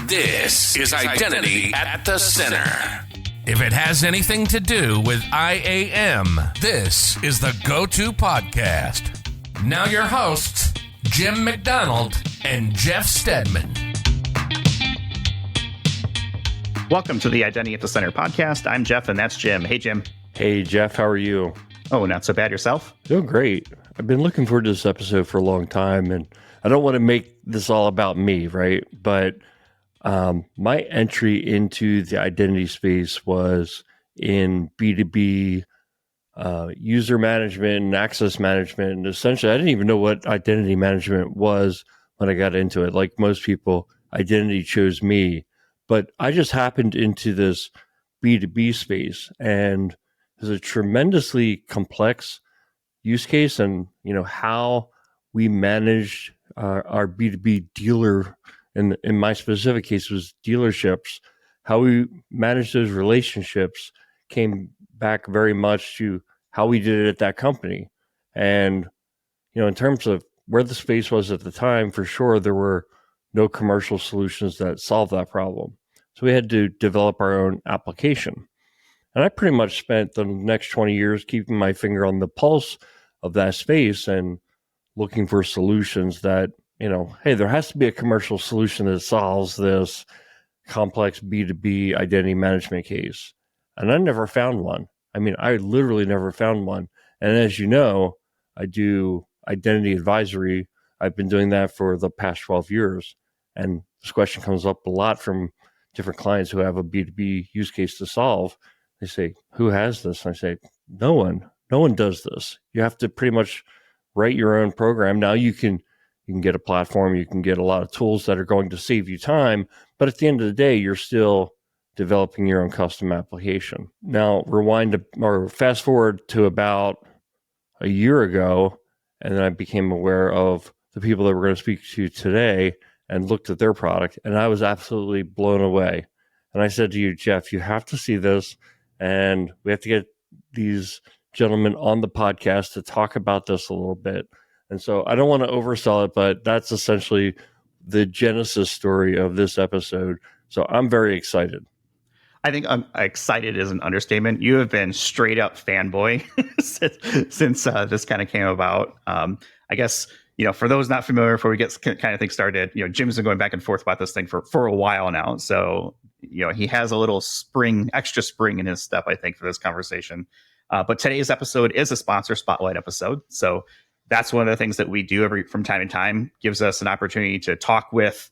This is Identity at the Center. If it has anything to do with IAM, this is the go-to podcast. Now your hosts, Jim McDonald and Jeff Stedman. Welcome to the Identity at the Center podcast. I'm Jeff, and that's Jim. Hey, Jim. Hey, Jeff. How are you? Oh, not so bad. Yourself? Doing great. I've been looking forward to this episode for a long time, and I don't want to make this all about me, right? But my entry into the identity space was in B2B user management and access management. And essentially, I didn't even know what identity management was when I got into it. Like most people, identity chose me. But I just happened into this B2B space, and it's a tremendously complex use case. And, you know, how we managed our B2B dealer, and in my specific case was dealerships, how we managed those relationships came back very much to how we did it at that company. And, you know, in terms of where the space was at the time, for sure, there were no commercial solutions that solved that problem. So we had to develop our own application. And I pretty much spent the next 20 years keeping my finger on the pulse of that space and looking for solutions that, you know, hey, there has to be a commercial solution that solves this complex B2B identity management case. And I never found one. I mean, I literally never found one. And as you know, I do identity advisory. I've been doing that for the past 12 years. And this question comes up a lot from different clients who have a B2B use case to solve. They say, who has this? And I say, no one does this. You have to pretty much write your own program. Now you can get a platform, you can get a lot of tools that are going to save you time, but at the end of the day, you're still developing your own custom application. Now, fast forward to about a year ago, and then I became aware of the people that we're going to speak to today and looked at their product, and I was absolutely blown away. And I said to you, Jeff, you have to see this, and we have to get these gentlemen on the podcast to talk about this a little bit. And so I don't want to oversell it, but that's essentially the genesis story of this episode. So I'm very excited. I think excited is an understatement. You have been straight up fanboy since this kind of came about. I guess, you know, for those not familiar, before we get kind of things started, you know, Jim's been going back and forth about this thing for a while now. So, you know, he has a little extra spring in his step, I think, for this conversation. But today's episode is a sponsor spotlight episode. So that's one of the things that we do from time to time, gives us an opportunity to talk with,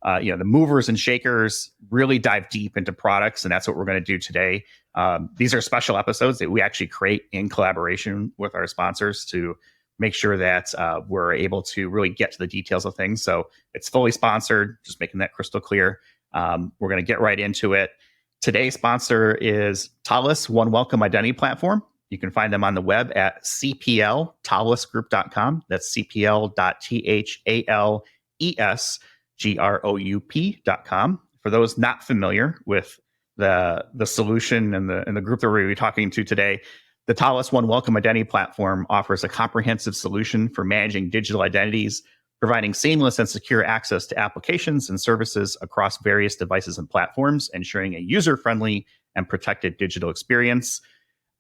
the movers and shakers, really dive deep into products. And that's what we're going to do today. These are special episodes that we actually create in collaboration with our sponsors to make sure that we're able to really get to the details of things. So it's fully sponsored, just making that crystal clear. We're going to get right into it. Today's sponsor is Thales OneWelcome Identity Platform. You can find them on the web at cplthalesgroup.com. That's cplthalesgroup.com. For those not familiar with the solution and the group that we're going to be talking to today, the Thales OneWelcome Identity Platform offers a comprehensive solution for managing digital identities, providing seamless and secure access to applications and services across various devices and platforms, ensuring a user-friendly and protected digital experience.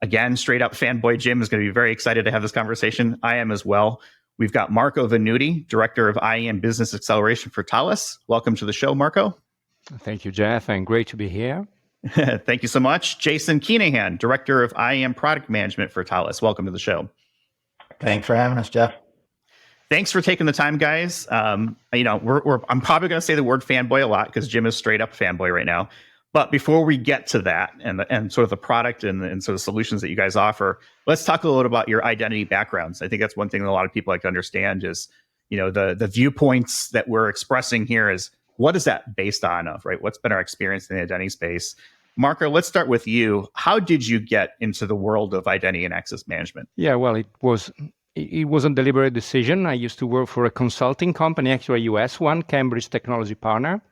Again, straight up fanboy Jim is going to be very excited to have this conversation. I am as well. We've got Marco Venuti, Director of IAM Business Acceleration for Thales. Welcome to the show, Marco. Thank you, Jeff, and great to be here. Thank you so much. Jason Keenahan, Director of IAM Product Management for Thales. Welcome to the show. Thanks for having us, Jeff. Thanks for taking the time, guys. I'm probably going to say the word fanboy a lot because Jim is straight up fanboy right now. But before we get to that and sort of the product and sort of solutions that you guys offer, let's talk a little bit about your identity backgrounds. I think that's one thing that a lot of people like to understand is, you know, the viewpoints that we're expressing here is what is that based on right? What's been our experience in the identity space? Marco, let's start with you. How did you get into the world of identity and access management? Yeah, well, it was a deliberate decision. I used to work for a consulting company, actually a US one, Cambridge Technology Partner,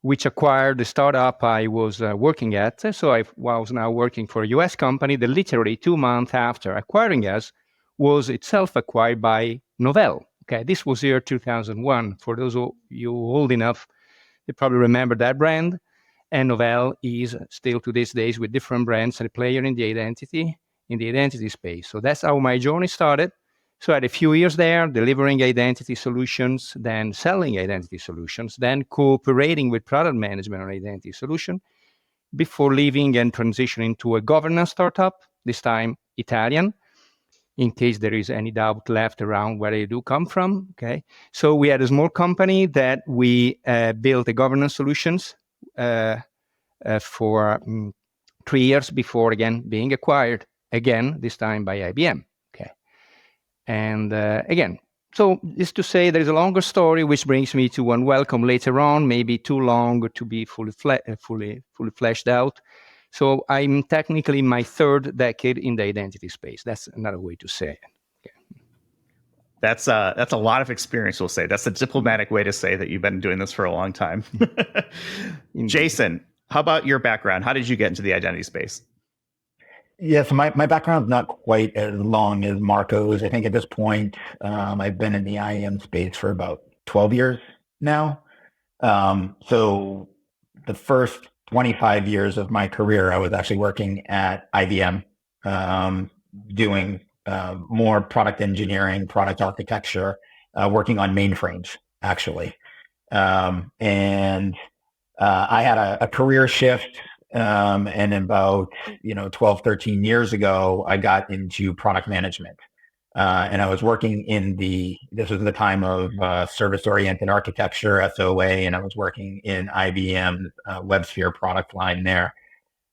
which acquired the startup I was working at. So I was now working for a US company that literally 2 months after acquiring us was itself acquired by Novell. Okay, this was year 2001. For those of you old enough You probably remember that brand. And Novell is still to this days with different brands a player in the identity space. So that's how my journey started. So I had a few years there delivering identity solutions, then selling identity solutions, then cooperating with product management on identity solution before leaving and transitioning to a governance startup, this time Italian, in case there is any doubt left around where I do come from. Okay, so we had a small company that we built a governance solutions for 3 years before again being acquired again, this time by IBM. Okay, and again, so just to say there is a longer story which brings me to OneWelcome later on, maybe too long to be fully fleshed out. So I'm technically in my third decade in the identity space. That's another way to say it. Okay. That's a lot of experience, we'll say. That's a diplomatic way to say that you've been doing this for a long time. Jason, how about your background? How did you get into the identity space? Yeah, so my background's not quite as long as Marco's. I think at this point, I've been in the IAM space for about 12 years now. So the first 25 years of my career, I was actually working at IBM, doing more product engineering, product architecture, working on mainframes, actually. And I had a career shift, and about 12, 13 years ago, I got into product management. And I was working this was the time of service-oriented architecture, SOA, and I was working in IBM's WebSphere product line there.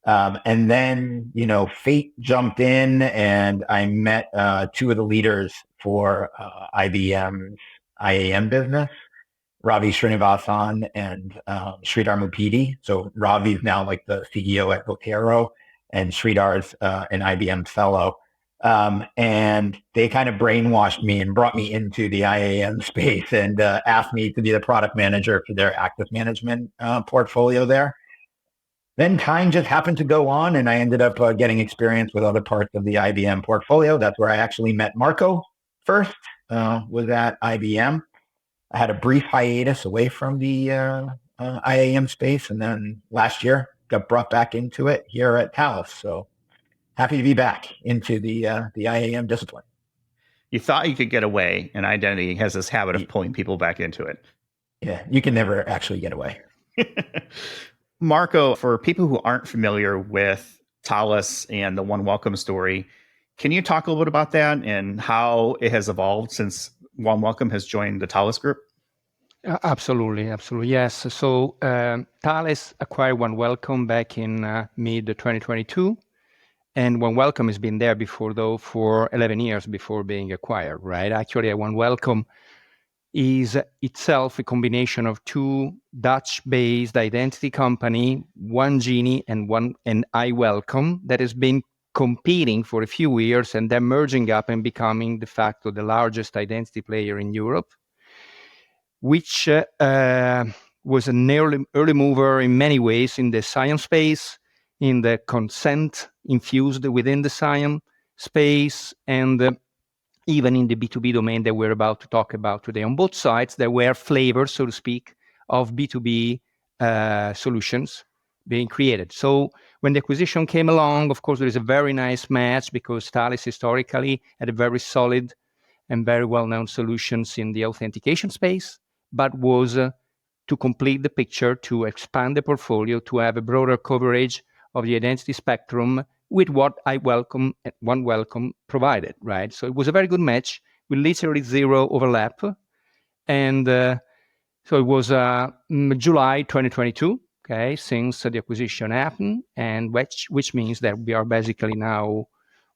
And then, fate jumped in and I met two of the leaders for IBM's IAM business, Ravi Srinivasan and Sridhar Mupidi. So Ravi's now like the CEO at Votero, and Sridhar's an IBM fellow. And they kind of brainwashed me and brought me into the IAM space and asked me to be the product manager for their access management portfolio there. Then time just happened to go on, and I ended up getting experience with other parts of the IBM portfolio. That's where I actually met Marco first, was at IBM. I had a brief hiatus away from the IAM space, and then last year got brought back into it here at Thales. So happy to be back into the IAM discipline. You thought you could get away, and identity has this habit of pulling people back into it. Yeah, you can never actually get away. Marco, for people who aren't familiar with Thales and the OneWelcome story, can you talk a little bit about that and how it has evolved since OneWelcome has joined the Thales group? Absolutely. Yes. So Thales acquired OneWelcome back in mid-2022. And OneWelcome has been there before, though, for 11 years before being acquired, right? Actually, OneWelcome is itself a combination of two Dutch-based identity company, one Genie and IWelcome, that has been competing for a few years and then merging up and becoming de facto the largest identity player in Europe, which was an early mover in many ways in the science space, in the consent infused within the science space, and even in the B2B domain that we're about to talk about today. On both sides, there were flavors, so to speak, of B2B solutions being created. So when the acquisition came along, of course, there is a very nice match because Thales historically had a very solid and very well-known solutions in the authentication space, but was to complete the picture, to expand the portfolio, to have a broader coverage of the identity spectrum with what OneWelcome provided, right? So it was a very good match with literally zero overlap. And so it was July 2022, okay, since the acquisition happened, and which means that we are basically now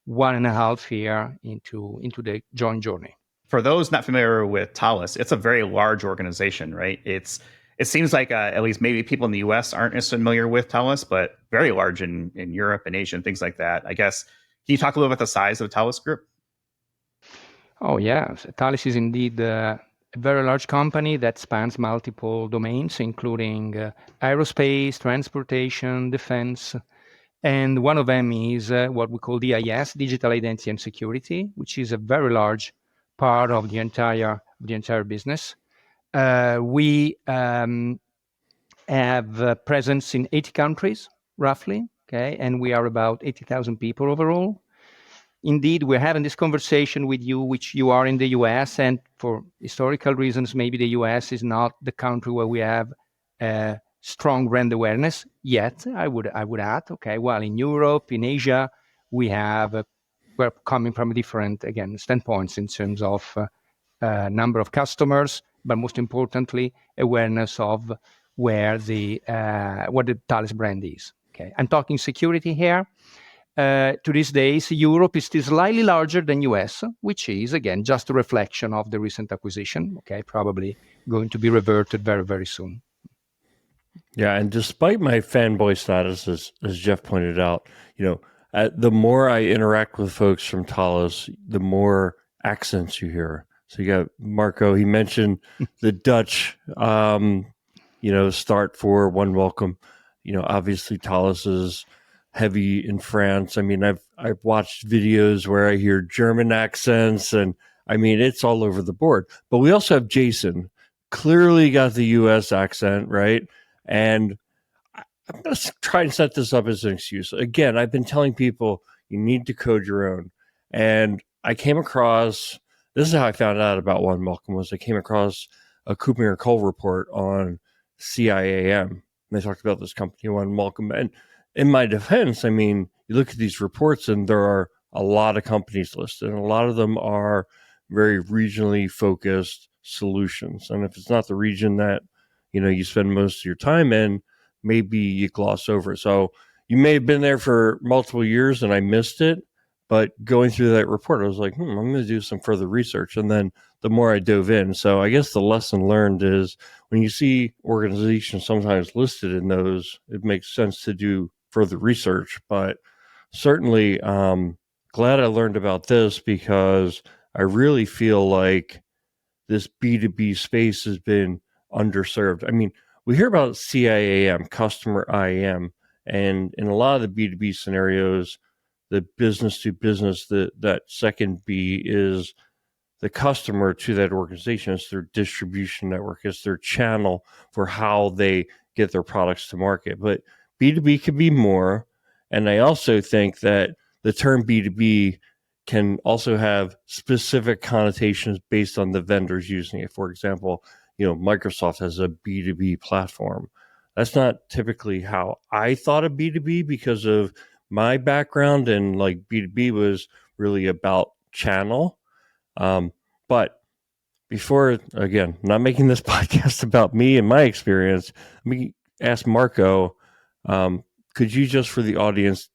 1.5 years into the joint journey. For those not familiar with Thales, it's a very large organization, right? It seems like at least maybe people in the US aren't as familiar with Thales, but very large in Europe and Asia and things like that. I guess, can you talk a little about the size of the Thales group? Oh, yeah. So Thales is indeed a very large company that spans multiple domains, including aerospace, transportation, defense. And one of them is what we call DIS, Digital Identity and Security, which is a very large part of the entire business. We have a presence in 80 countries, roughly, okay? And we are about 80,000 people overall. Indeed, we're having this conversation with you, which you are in the US, and for historical reasons, maybe the US is not the country where we have strong brand awareness yet, I would add. Okay, well, in Europe, in Asia, we're coming from different, again, standpoints in terms of number of customers, but most importantly, awareness of what the Thales brand is. Okay, I'm talking security here. To these days, Europe is still slightly larger than US, which is, again, just a reflection of the recent acquisition. Okay, probably going to be reverted very, very soon. Yeah, and despite my fanboy status, as Jeff pointed out, the more I interact with folks from Thales, the more accents you hear. So you got Marco. He mentioned the Dutch, start for OneWelcome. Obviously Thales is heavy in France. I mean, I've watched videos where I hear German accents, and I mean, it's all over the board. But we also have Jason, clearly got the U.S. accent, right? And I'm going to try and set this up as an excuse. Again, I've been telling people you need to code your own. And I came across, this is how I found out about OneWelcome, was I came across a Kupinger Cole report on CIAM. And they talked about this company, OneWelcome. And in my defense, I mean, you look at these reports and there are a lot of companies listed, and a lot of them are very regionally focused solutions. And if it's not the region that you spend most of your time in, maybe you gloss over. So you may have been there for multiple years and I missed it, but going through that report, I was like, I'm going to do some further research. And then the more I dove in. So I guess the lesson learned is when you see organizations sometimes listed in those, it makes sense to do further research. But certainly glad I learned about this, because I really feel like this B2B space has been underserved. I mean, we hear about CIAM, customer IAM, and in a lot of the B2B scenarios, the business to business, that second B is the customer to that organization. It's their distribution network. It's their channel for how they get their products to market. But B2B could be more. And I also think that the term B2B can also have specific connotations based on the vendors using it. For example, Microsoft has a B2B platform. That's not typically how I thought of B2B because of my background, and like B2B was really about channel. But before, again, not making this podcast about me and my experience, let me ask Marco, could you just for the audience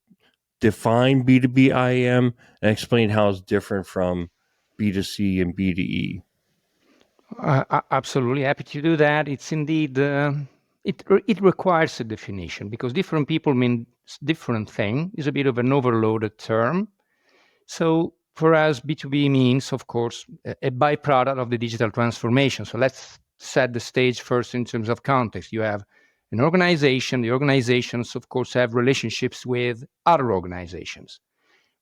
define B2B IAM and explain how it's different from B2C and B2E? Absolutely happy to do that. It's indeed, it requires a definition because different people mean different thing. It's a bit of an overloaded term. So for us, B2B means, of course, a byproduct of the digital transformation. So let's set the stage first in terms of context. You have an organization. The organizations, of course, have relationships with other organizations,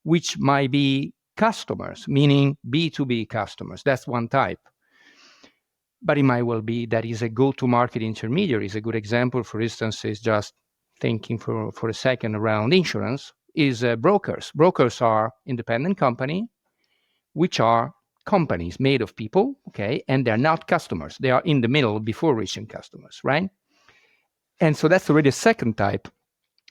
which might be customers, meaning B2B customers. That's one type. But it might well be that is a go-to-market intermediary. Is a good example, for instance, is just thinking for a second around insurance, is brokers. Brokers are independent company, which are companies made of people, okay, and they're not customers. They are in the middle before reaching customers, right? And so that's already a second type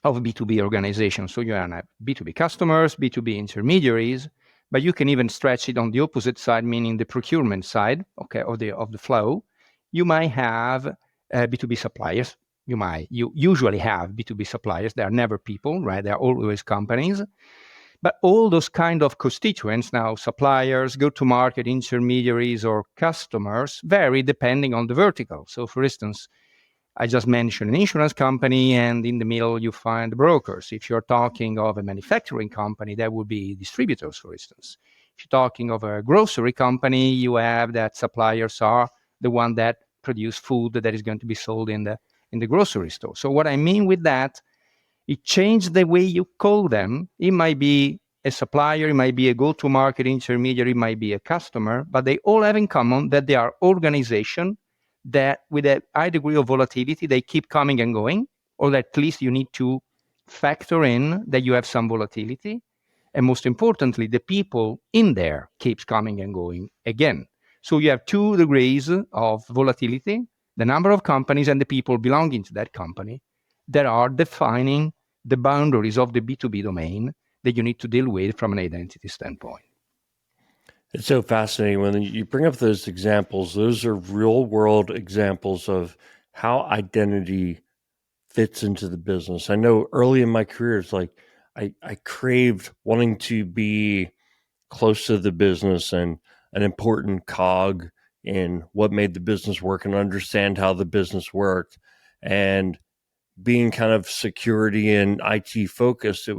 of B2B organization. So you have B2B customers, B2B intermediaries, but you can even stretch it on the opposite side, meaning the procurement side, okay, of the flow. You might have B2B suppliers. You usually have B2B suppliers. They are never people, right? They are always companies. But all those kind of constituents, now suppliers, go-to-market intermediaries, or customers, vary depending on the vertical. So for instance, I just mentioned an insurance company, and in the middle you find brokers. If you're talking of a manufacturing company, that would be distributors, for instance. If you're talking of a grocery company, you have that suppliers are the one that produce food that is going to be sold in the grocery store. So what I mean with that, it changed the way you call them. It might be a supplier, it might be a go-to-market intermediary, it might be a customer, but they all have in common that they are organization that with a high degree of volatility, they keep coming and going, or at least you need to factor in that you have some volatility. And most importantly, the people in there keeps coming and going again. So you have 2 degrees of volatility, the number of companies and the people belonging to that company that are defining the boundaries of the B2B domain that you need to deal with from an identity standpoint. It's so fascinating when you bring up those examples. Those are real world examples of how identity fits into the business. I know early in my career, it's like I craved wanting to be close to the business and an important cog in what made the business work and understand how the business worked. And being kind of security and IT focused,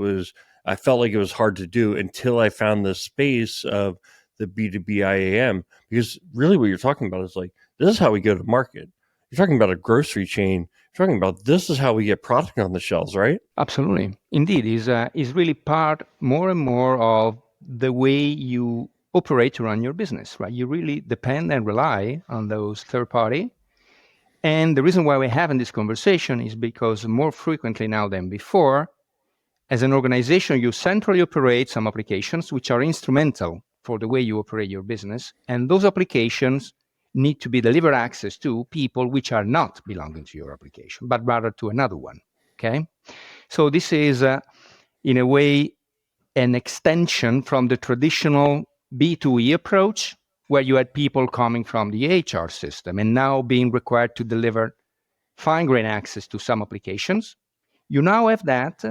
I felt like it was hard to do until I found the space of the B2B IAM, because really what you're talking about is like, this is how we go to market. You're talking about a grocery chain. You're talking about this is how we get product on the shelves, right? Absolutely. Indeed, is really part more and more of the way you operate to run your business, right? You really depend and rely on those third party. And the reason why we're having this conversation is because more frequently now than before, as an organization, you centrally operate some applications which are instrumental for the way you operate your business. And those applications need to be delivered access to people which are not belonging to your application, but rather to another one. Okay. So this is, in a way, an extension from the traditional B2E approach, where you had people coming from the HR system and now being required to deliver fine-grained access to some applications. You now have that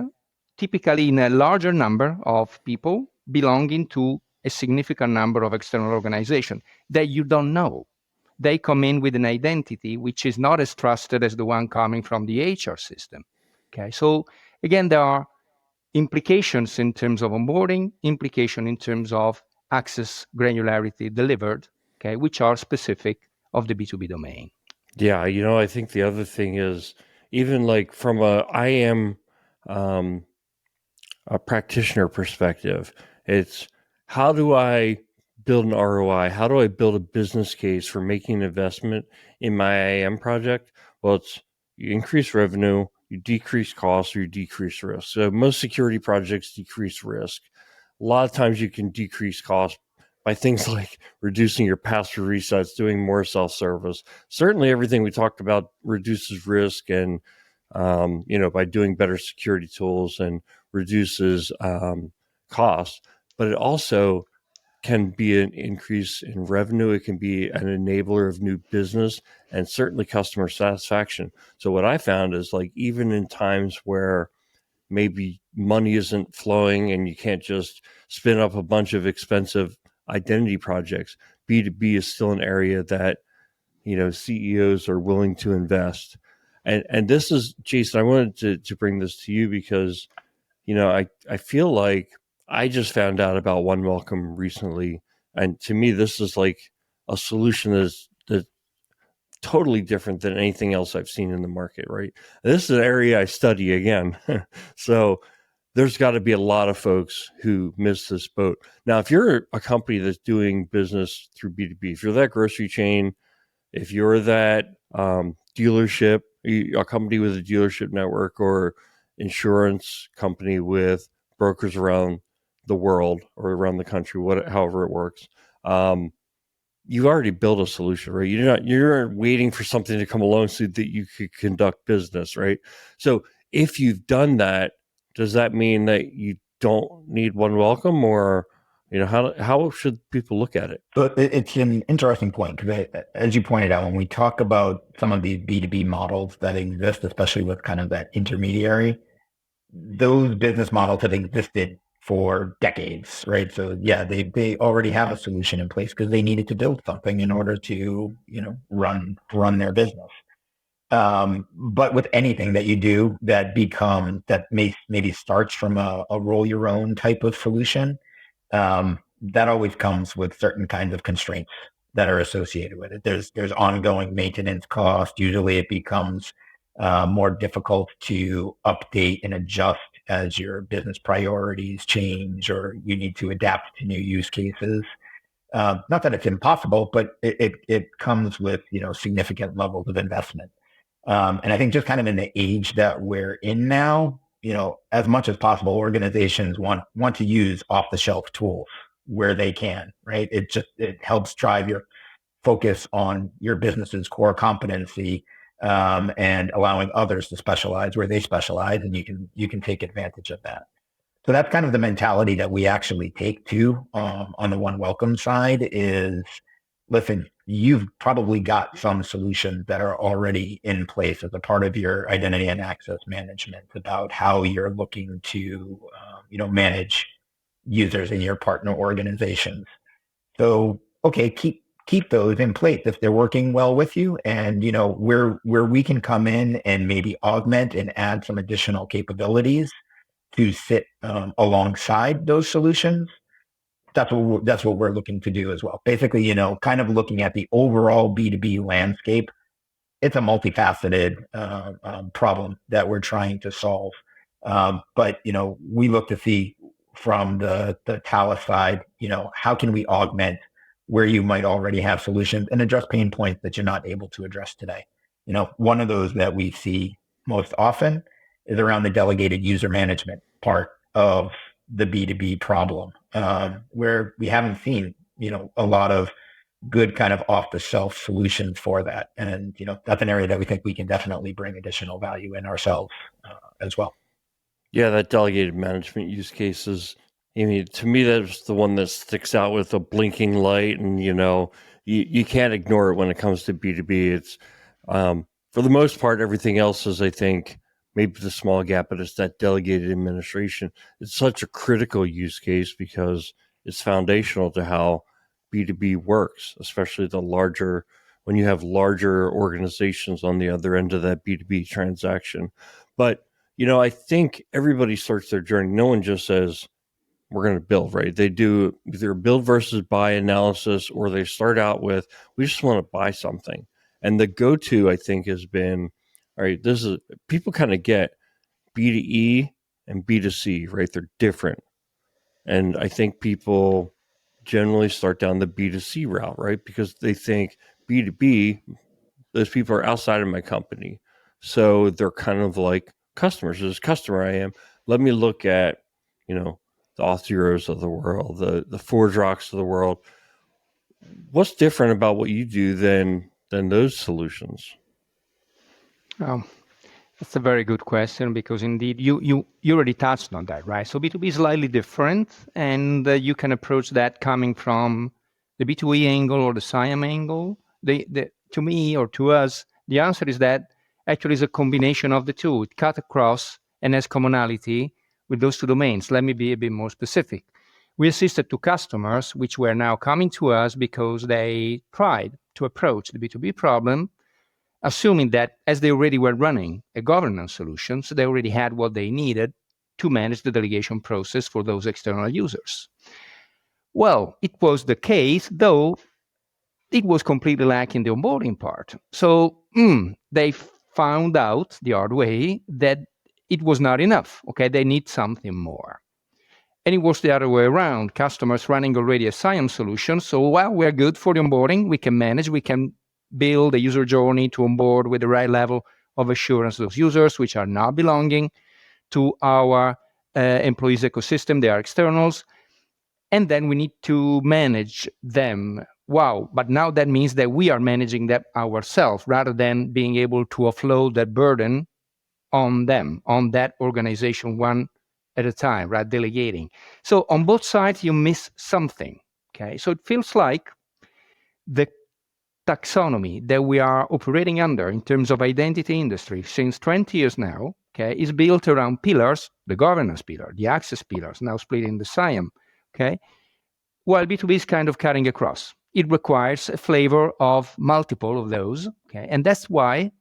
typically in a larger number of people belonging to a significant number of external organizations that you don't know. They come in with an identity which is not as trusted as the one coming from the HR system. Okay, so again, there are implications in terms of onboarding, implication in terms of access granularity delivered, okay, which are specific of the B2B domain. Yeah, I think the other thing is, even like from a practitioner perspective, it's how do I build an ROI? How do I build a business case for making an investment in my IAM project? Well, it's you increase revenue, you decrease costs, or you decrease risk. So most security projects decrease risk. A lot of times you can decrease costs by things like reducing your password resets, doing more self-service. Certainly everything we talked about reduces risk and, by doing better security tools and reduces costs, but it also can be an increase in revenue. It can be an enabler of new business and certainly customer satisfaction. So what I found is like, even in times where maybe money isn't flowing and you can't just spin up a bunch of expensive identity projects, B2B is still an area that, CEOs are willing to invest. And this is, Jason, I wanted to bring this to you because, I feel like I just found out about OneWelcome recently. And to me, this is like a solution that's totally different than anything else I've seen in the market, right? This is an area I study again. So there's got to be a lot of folks who miss this boat. Now, if you're a company that's doing business through B2B, if you're that grocery chain, if you're that dealership, a company with a dealership network or insurance company with brokers around the world or around the country, however it works, you've already built a solution, right? You're waiting for something to come along so that you could conduct business, right? So if you've done that, does that mean that you don't need OneWelcome, or how should people look at it? So it's an interesting point because, as you pointed out, when we talk about some of these B2B models that exist, especially with kind of that intermediary, those business models have existed for decades, right? So yeah, they already have a solution in place because they needed to build something in order to, run their business. But with anything that you do that maybe starts from a roll your own type of solution, that always comes with certain kinds of constraints that are associated with it. There's ongoing maintenance cost. Usually it becomes more difficult to update and adjust as your business priorities change or you need to adapt to new use cases. Not that it's impossible, but it comes with, significant levels of investment. And I think just kind of in the age that we're in now, as much as possible, organizations want to use off-the-shelf tools where they can, right? It helps drive your focus on your business's core competency, and allowing others to specialize where they specialize, and you can take advantage of that. So that's kind of the mentality that we actually take too, on the OneWelcome side is, listen, you've probably got some solutions that are already in place as a part of your identity and access management about how you're looking to, manage users in your partner organizations. So, okay, keep those in place if they're working well with you, and where we can come in and maybe augment and add some additional capabilities to sit alongside those solutions. That's what we're looking to do as well. Basically, kind of looking at the overall B2B landscape. It's a multifaceted problem that we're trying to solve. But we look to see from the Thales side, how can we augment where you might already have solutions and address pain points that you're not able to address today. One of those that we see most often is around the delegated user management part of the B2B problem, where we haven't seen, a lot of good kind of off-the-shelf solutions for that. And, that's an area that we think we can definitely bring additional value in ourselves as well. Yeah, that delegated management use cases. I mean, to me, that's the one that sticks out with a blinking light, and you can't ignore it when it comes to B2B. It's for the most part, everything else is, I think, maybe the small gap, but it's that delegated administration. It's such a critical use case because it's foundational to how B2B works, especially when you have larger organizations on the other end of that B2B transaction. But I think everybody starts their journey. No one just says, we're going to build, right? They do either build versus buy analysis, or they start out with, we just want to buy something. And the go-to, I think, has been, all right, people kind of get B2E and B2C, right? They're different. And I think people generally start down the B2C route, right? Because they think B2B, those people are outside of my company. So they're kind of like customers. As a customer I am, let me look at, the Auth0s of the world, the ForgeRocks of the world. What's different about what you do than those solutions? That's a very good question, because indeed you already touched on that, right? So B2B is slightly different, and you can approach that coming from the B2E angle or the SIAM angle. To me or to us, the answer is that actually is a combination of the two. It cut across and has commonality with those two domains. Let me be a bit more specific. We assisted to customers which were now coming to us because they tried to approach the B2B problem, assuming that as they already were running a governance solution, so they already had what they needed to manage the delegation process for those external users. Well, it was the case, though it was completely lacking the onboarding part. So they found out the hard way that it was not enough. Okay, they need something more. And it was the other way around. Customers running already a SIAM solution. So while we're good for the onboarding, we can manage, we can build a user journey to onboard with the right level of assurance those users, which are not belonging to our employees' ecosystem. They are externals. And then we need to manage them. Wow. But now that means that we are managing that ourselves rather than being able to offload that burden on them, on that organization, one at a time, right? Delegating. So on both sides, you miss something. Okay. So it feels like the taxonomy that we are operating under in terms of identity industry since 20 years now, okay, is built around pillars, the governance pillar, the access pillars, now split in the SIAM, okay, while B2B is kind of cutting across. It requires a flavor of multiple of those, okay, and that's why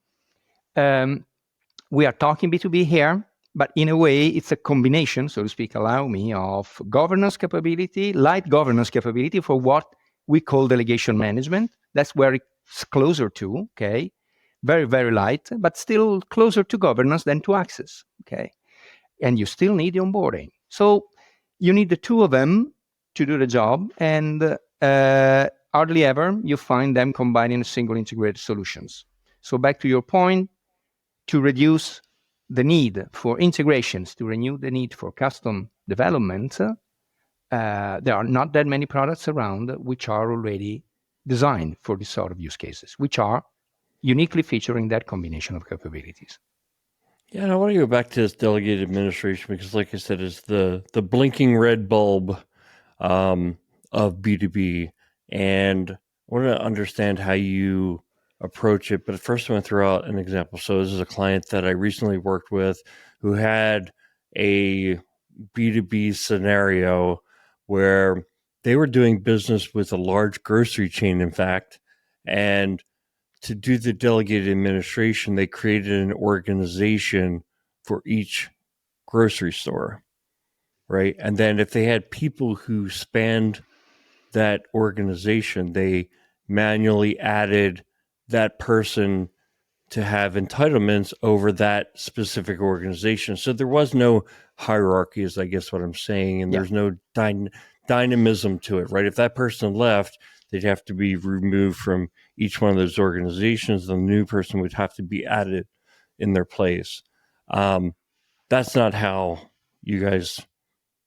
we are talking B2B here, but in a way, it's a combination, so to speak, allow me, of governance capability, light governance capability for what we call delegation management. That's where it's closer to, okay? Very, very light, but still closer to governance than to access, okay? And you still need the onboarding. So you need the two of them to do the job. And hardly ever you find them combining single integrated solutions. So back to your point, to reduce the need for integrations, to renew the need for custom development, there are not that many products around which are already designed for this sort of use cases, which are uniquely featuring that combination of capabilities. Yeah, and I want to go back to this delegated administration because, like I said, it's the blinking red bulb of B2B. And I want to understand how you approach it. But first, I want to throw out an example. So this is a client that I recently worked with who had a B2B scenario where they were doing business with a large grocery chain, in fact, and to do the delegated administration, they created an organization for each grocery store, right? And then if they had people who spanned that organization, they manually added that person to have entitlements over that specific organization. So there was no hierarchy, is I guess what I'm saying, and there's no dynamism to it, right? If that person left, they'd have to be removed from each one of those organizations. The new person would have to be added in their place. That's not how you guys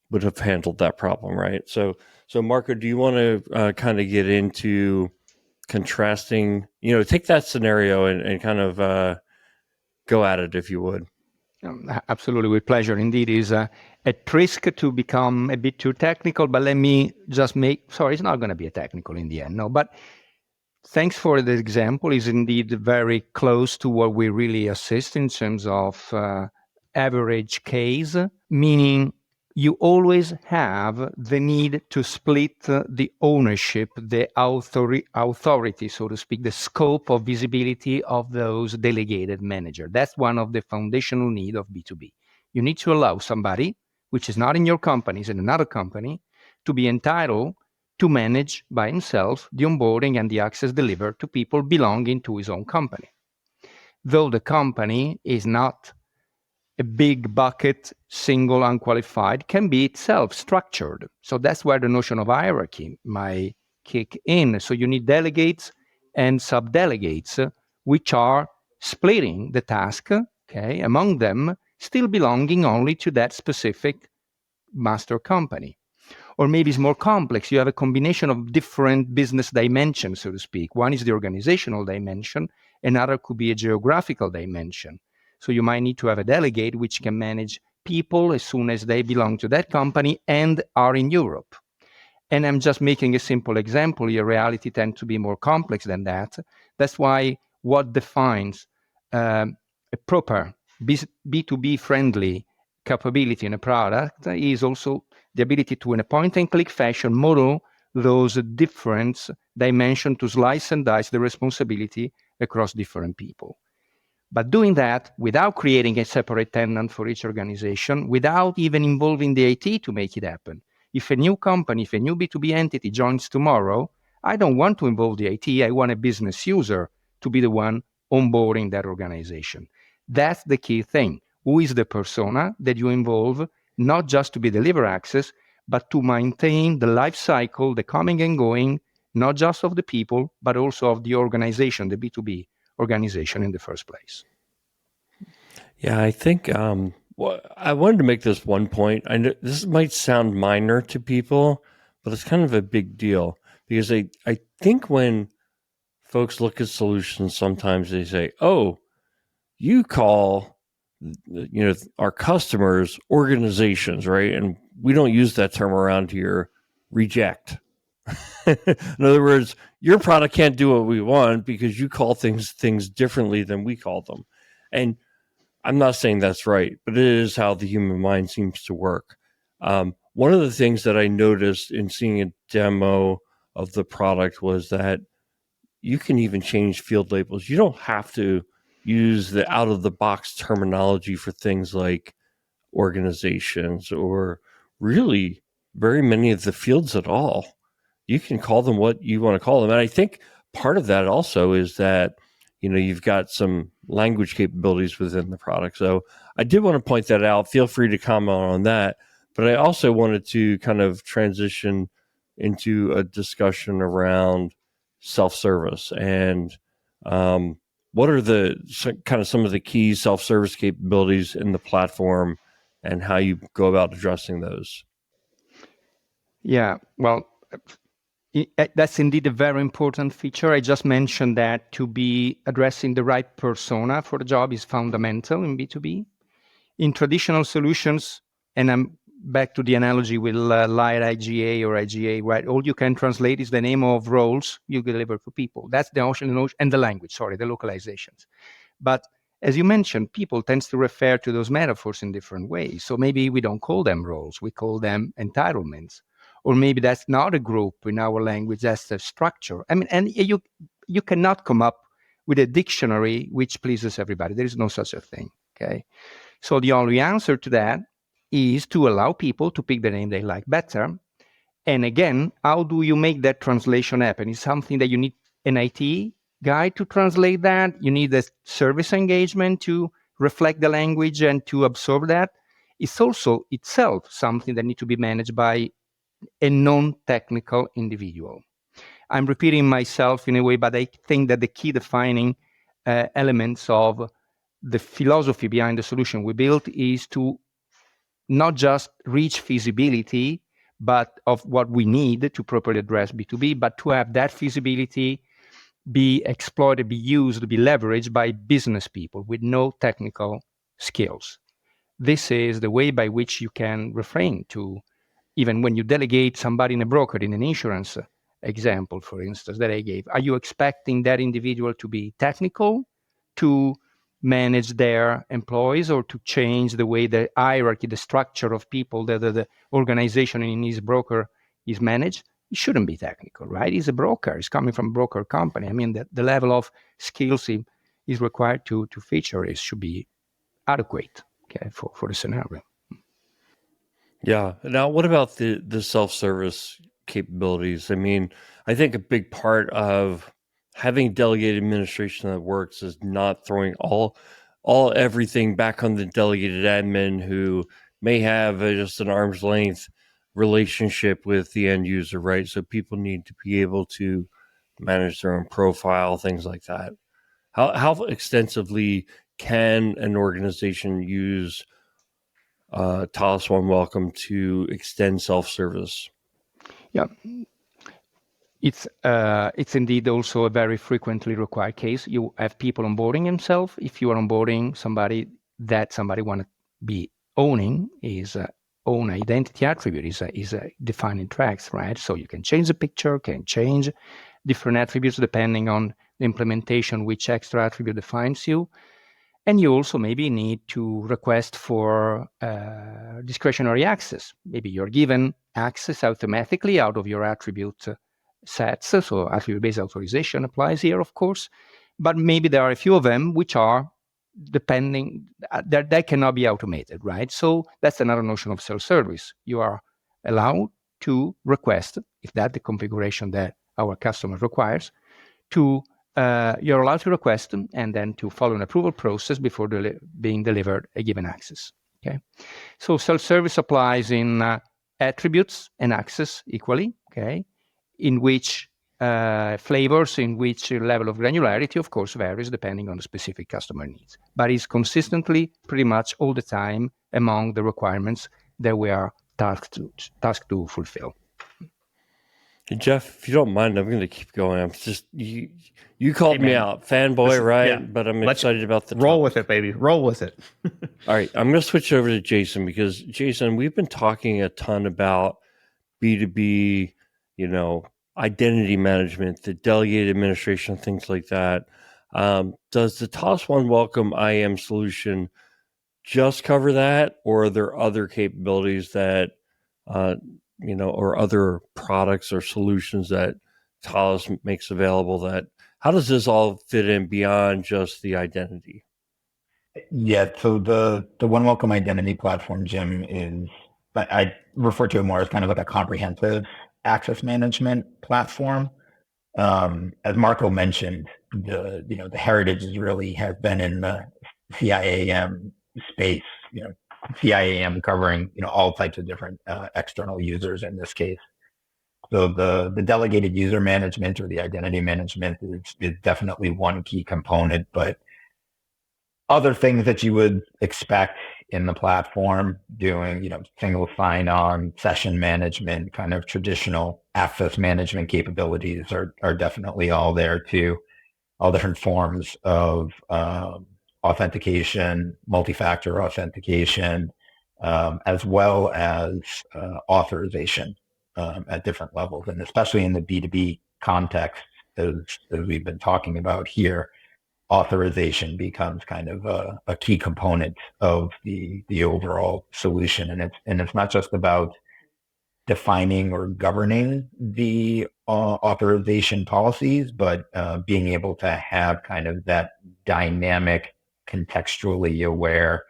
would have handled that problem, right? So Marco, do you want to kind of get into contrasting, take that scenario and kind of go at it, if you would. Absolutely, with pleasure. Indeed, is at risk to become a bit too technical, but let me just it's not going to be a technical in the end, no, but thanks for the example. Is indeed very close to what we really assist in terms of average case, meaning you always have the need to split the ownership, the authority, so to speak, the scope of visibility of those delegated managers. That's one of the foundational needs of B2B. You need to allow somebody, which is not in your company, is in another company, to be entitled to manage by himself the onboarding and the access delivered to people belonging to his own company. Though the company is not a big bucket, single, unqualified, can be itself structured. So that's where the notion of hierarchy might kick in. So you need delegates and subdelegates, which are splitting the task, among them, still belonging only to that specific master company. Or maybe it's more complex. You have a combination of different business dimensions, so to speak. One is the organizational dimension, another could be a geographical dimension. So you might need to have a delegate which can manage people as soon as they belong to that company and are in Europe. And I'm just making a simple example here. Reality tends to be more complex than that. That's why what defines a proper B2B friendly capability in a product is also the ability to, in a point-and-click fashion, model those different dimensions to slice and dice the responsibility across different people. But doing that without creating a separate tenant for each organization, without even involving the IT to make it happen. If a new company, if a new B2B entity joins tomorrow, I don't want to involve the IT. I want a business user to be the one onboarding that organization. That's the key thing. Who is the persona that you involve, not just to be deliver access, but to maintain the life cycle, the coming and going, not just of the people, but also of the organization, the B2B organization in the first place. Yeah, I think I wanted to make this one point. I know this might sound minor to people, but it's kind of a big deal because I think when folks look at solutions, sometimes they say, "Oh, you call our customers organizations, right?" And we don't use that term around here. Reject. In other words, your product can't do what we want because you call things differently than we call them. And I'm not saying that's right, but it is how the human mind seems to work. One of the things that I noticed in seeing a demo of the product was that you can even change field labels. You don't have to use the out-of-the-box terminology for things like organizations or really very many of the fields at all. You can call them what you want to call them. And I think part of that also is that, you've got some language capabilities within the product. So I did want to point that out. Feel free to comment on that. But I also wanted to kind of transition into a discussion around self-service and what are some of the key self-service capabilities in the platform and how you go about addressing those? Yeah, well, that's indeed a very important feature. I just mentioned that to be addressing the right persona for the job is fundamental in B2B. In traditional solutions, and I'm back to the analogy with light IGA or IGA, right? All you can translate is the name of roles you deliver for people. That's the notion, and the language, the localizations. But as you mentioned, people tend to refer to those metaphors in different ways. So maybe we don't call them roles, we call them entitlements. Or maybe that's not a group in our language, that's a structure. I mean, and you cannot come up with a dictionary which pleases everybody. There is no such a thing, okay? So the only answer to that is to allow people to pick the name they like better. And again, how do you make that translation happen? It's something that you need an IT guy to translate that. You need a service engagement to reflect the language and to absorb that. It's also itself something that needs to be managed by a non-technical individual. I'm repeating myself in a way, but I think that the key defining elements of the philosophy behind the solution we built is to not just reach feasibility, but of what we need to properly address B2B, but to have that feasibility be exploited, be used, be leveraged by business people with no technical skills. This is the way by which you can refrain to, even when you delegate somebody in a broker, in an insurance example, for instance, that I gave, are you expecting that individual to be technical, to manage their employees, or to change the way the hierarchy, the structure of people that the organization in his broker is managed? It shouldn't be technical, right? He's a broker. He's coming from a broker company. I mean, the level of skills he is required to feature should be adequate, okay, for the scenario. Yeah. Now, what about the self-service capabilities? I mean, I think a big part of having delegated administration that works is not throwing everything back on the delegated admin who may have just an arm's length relationship with the end user, right? So people need to be able to manage their own profile, things like that. How extensively can an organization use Thales OneWelcome to extend self-service? Yeah, it's indeed also a very frequently required case. You have people onboarding themselves. If you are onboarding somebody that somebody want to be owning, is own identity attribute is defined in tracks, right? So you can change the picture, can change different attributes depending on the implementation, which extra attribute defines you. And you also maybe need to request for discretionary access. Maybe you're given access automatically out of your attribute sets. So attribute-based authorization applies here, of course. But maybe there are a few of them which are depending, that cannot be automated, right? So that's another notion of self-service. You are allowed to request, if that's the configuration that our customer requires, to you're allowed to request them and then to follow an approval process before being delivered a given access. Okay, so self-service applies in attributes and access equally. Okay, in which flavors, in which level of granularity, of course, varies depending on the specific customer needs, but is consistently pretty much all the time among the requirements that we are tasked to fulfill. Hey, Jeff, if you don't mind, I'm going to keep going. I'm just you called me out, fanboy, right? Yeah. But I'm excited about the roll with it, baby. Roll with it. All right, I'm going to switch over to Jason because Jason, we've been talking a ton about B2B, identity management, the delegated administration, things like that. Does the Thales OneWelcome IAM solution just cover that, or are there other capabilities that or other products or solutions that Thales makes available? How does this all fit in beyond just the identity? Yeah, so the OneWelcome identity platform, Jim, is, I refer to it more as kind of like a comprehensive access management platform. As Marco mentioned, the heritage really has been in the CIAM space, CIAM covering all types of different external users in this case. So the delegated user management or the identity management is definitely one key component, but other things that you would expect in the platform, doing, single sign-on, session management, kind of traditional access management capabilities are definitely all there too. All different forms of authentication, multi-factor authentication, as well as authorization at different levels, and especially in the B2B context, as we've been talking about here, authorization becomes kind of a key component of the overall solution, and it's not just about defining or governing the authorization policies, but being able to have kind of that dynamic, contextually aware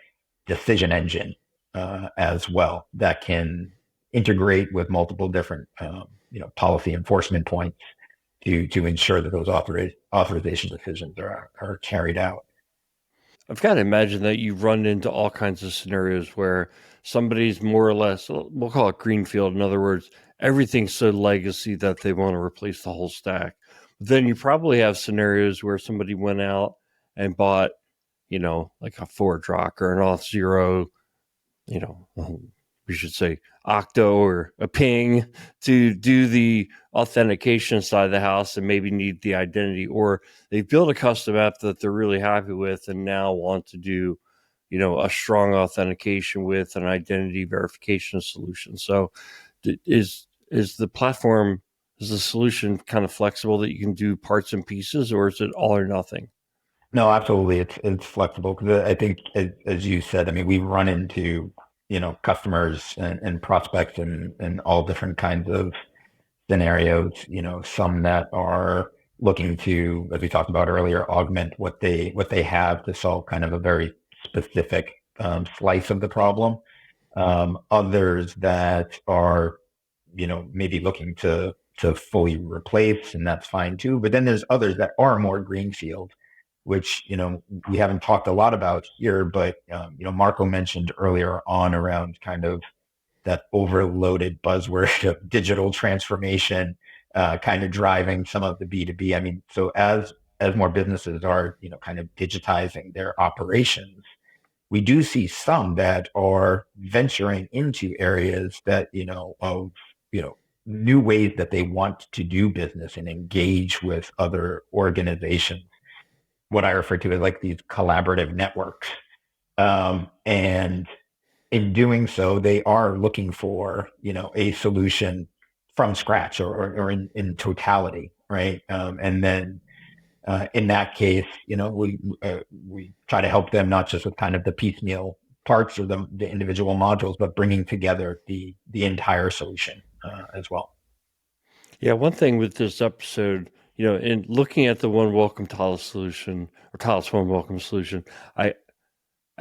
decision engine as well that can integrate with multiple different policy enforcement points to ensure that those authorization decisions are carried out. I've got to imagine that you run into all kinds of scenarios where somebody's more or less, we'll call it greenfield. In other words, everything's so legacy that they want to replace the whole stack. Then you probably have scenarios where somebody went out and bought, like a ForgeRock or an Auth0, we should say Octo or a Ping to do the authentication side of the house and maybe need the identity, or they build a custom app that they're really happy with and now want to do, a strong authentication with an identity verification solution. So is the platform, is the solution kind of flexible that you can do parts and pieces, or is it all or nothing? No, absolutely. It's flexible because I think, as you said, I mean, we run into customers and prospects and all different kinds of scenarios. Some that are looking to, as we talked about earlier, augment what they have to solve kind of a very specific slice of the problem. Others that are, maybe looking to fully replace, and that's fine too. But then there's others that are more greenfield, which we haven't talked a lot about here, but Marco mentioned earlier on around kind of that overloaded buzzword of digital transformation, kind of driving some of the B2B. I mean, so as more businesses are kind of digitizing their operations, we do see some that are venturing into areas that of new ways that they want to do business and engage with other organizations, what I refer to as like these collaborative networks. And in doing so, they are looking for, a solution from scratch or in totality, right? And then in that case, we try to help them not just with kind of the piecemeal parts or the individual modules, but bringing together the entire solution as well. Yeah, one thing with this episode, in looking at the OneWelcome Thales solution or Thales OneWelcome solution, I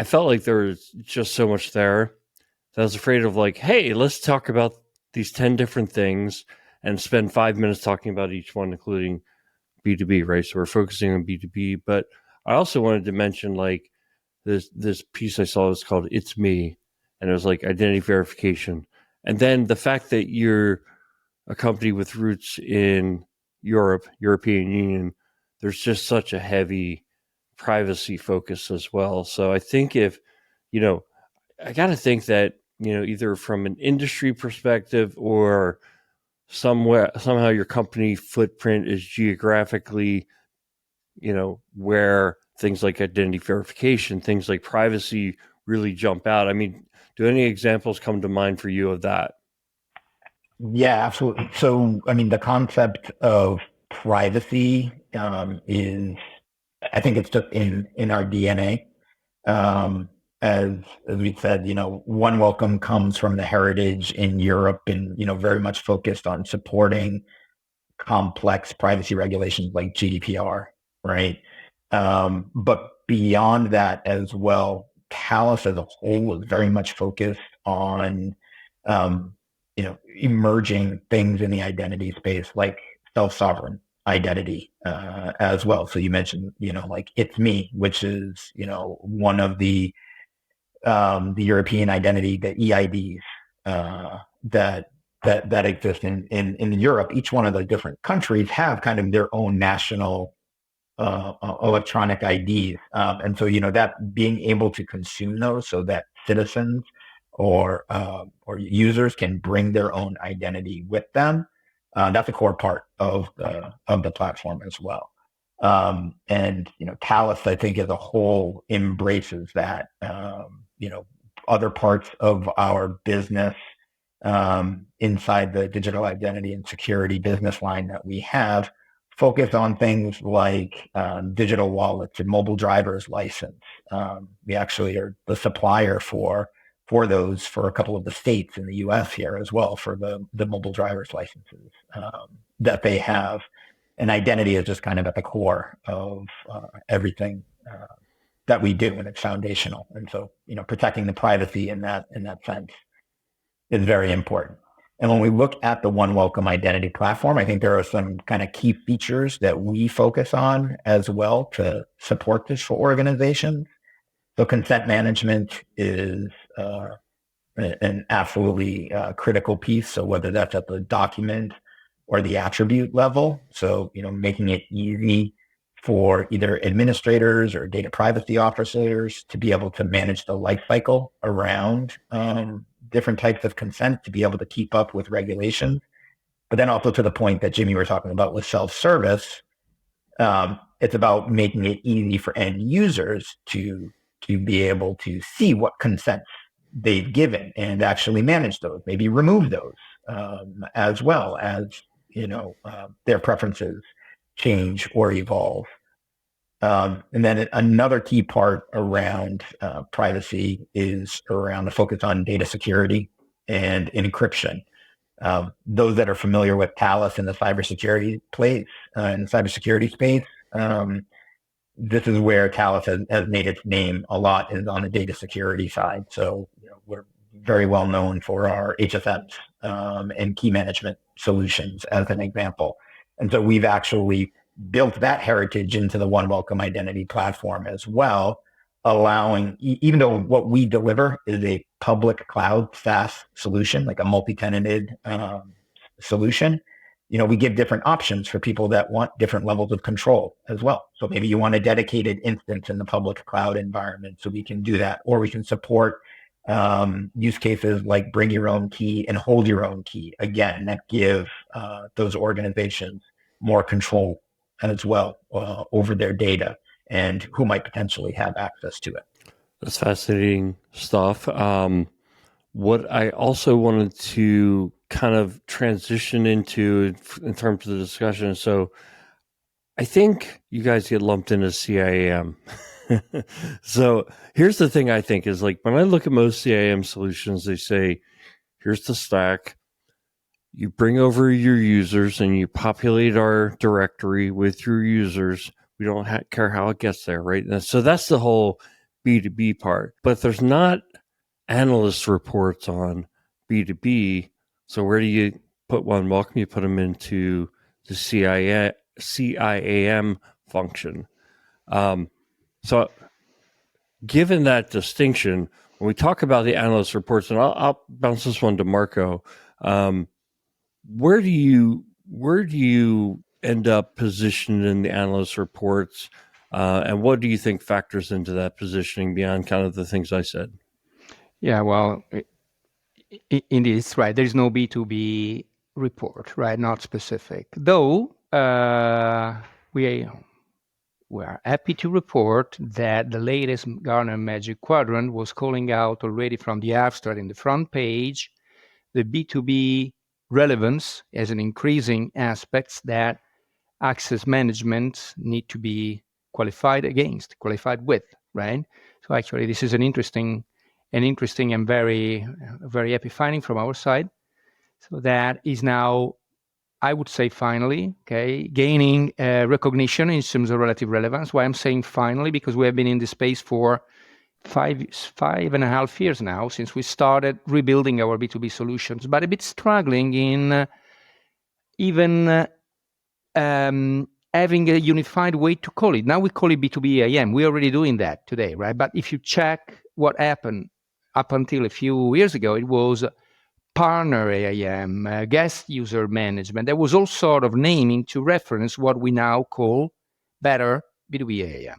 felt like there was just so much there that I was afraid of, like, hey, let's talk about these 10 different things and spend 5 minutes talking about each one, including B2B, right? So we're focusing on B2B, but I also wanted to mention like this piece I saw was called It's Me, and it was like identity verification. And then the fact that you're a company with roots in European Union, there's just such a heavy privacy focus as well. So I think if, I got to think that, either from an industry perspective or somehow your company footprint is geographically, where things like identity verification, things like privacy really jump out. I mean, do any examples come to mind for you of that? Yeah, absolutely. So, I mean, the concept of privacy is, I think it's just in our DNA. As we said, OneWelcome comes from the heritage in Europe and, very much focused on supporting complex privacy regulations like GDPR, right? But beyond that as well, Thales as a whole was very much focused on, emerging things in the identity space like self-sovereign identity as well. So you mentioned, like It's Me, which is, one of the European identity, the EIDs that that exist in Europe. Each one of the different countries have kind of their own national electronic IDs. And so, that being able to consume those so that citizens or users can bring their own identity with them, that's a core part of the platform as well. And Thales, I think, as a whole embraces that. Other parts of our business inside the digital identity and security business line that we have focus on things like digital wallets and mobile driver's license. We actually are the supplier for those for a couple of the states in the U.S. here as well for the mobile driver's licenses that they have. And identity is just kind of at the core of everything that we do, and it's foundational. And so, protecting the privacy in that sense is very important. And when we look at the OneWelcome identity platform, I think there are some kind of key features that we focus on as well to support this for organizations. So consent management is an absolutely critical piece. So whether that's at the document or the attribute level, so making it easy for either administrators or data privacy officers to be able to manage the life cycle around different types of consent, to be able to keep up with regulations. But then also to the point that Jimmy were talking about with self-service, it's about making it easy for end users to be able to see what consents they've given and actually manage those, maybe remove those, as well as their preferences change or evolve. And then another key part around privacy is around the focus on data security and encryption. Those that are familiar with Thales in the cybersecurity space, this is where Thales has made its name a lot, is on the data security side. So we're very well known for our HFMs and key management solutions as an example. And so we've actually built that heritage into the OneWelcome identity platform as well, allowing, even though what we deliver is a public cloud SaaS solution, like a multi-tenanted solution, we give different options for people that want different levels of control as well. So maybe you want a dedicated instance in the public cloud environment, so we can do that, or we can support use cases like bring your own key and hold your own key. Again, that give those organizations more control as well over their data and who might potentially have access to it. That's fascinating stuff. What I also wanted to kind of transition into in terms of the discussion. So I think you guys get lumped into CIAM. So here's the thing I think is, like, when I look at most CIAM solutions, they say, here's the stack. You bring over your users and you populate our directory with your users. We don't care how it gets there, right? And so that's the whole B2B part. But there's not analyst reports on B2B. So where do you put OneWelcome? You put them into the CIAM function. So given that distinction, when we talk about the analyst reports, and I'll bounce this one to Marco, where do you end up positioned in the analyst reports, and what do you think factors into that positioning beyond kind of the things I said? Yeah, well, indeed, it's right. There is no B2B report, right? Not specific. Though we are happy to report that the latest Gartner Magic Quadrant was calling out already from the abstract in the front page the B2B relevance as an increasing aspects that access management need to be qualified with, right? So actually, this is an interesting and very, very happy finding from our side. So that is now, I would say, finally, gaining recognition in terms of relative relevance. Why I'm saying finally, because we have been in this space for 5.5 years now, since we started rebuilding our B2B solutions, but a bit struggling in even having a unified way to call it. Now we call it B2B AM. We're already doing that today, right? But if you check what happened up until a few years ago, it was partner AIM, guest user management. There was all sort of naming to reference what we now call better B2B AIM.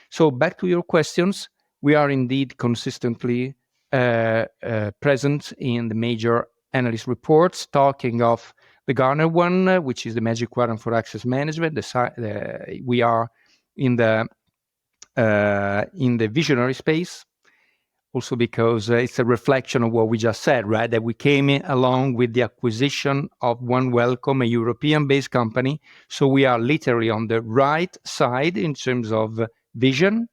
So back to your questions, we are indeed consistently present in the major analyst reports, talking of the Gartner one, which is the Magic Quadrant for Access Management. We are in the visionary space, also because it's a reflection of what we just said, right? That we came in along with the acquisition of OneWelcome, a European-based company. So we are literally on the right side in terms of vision,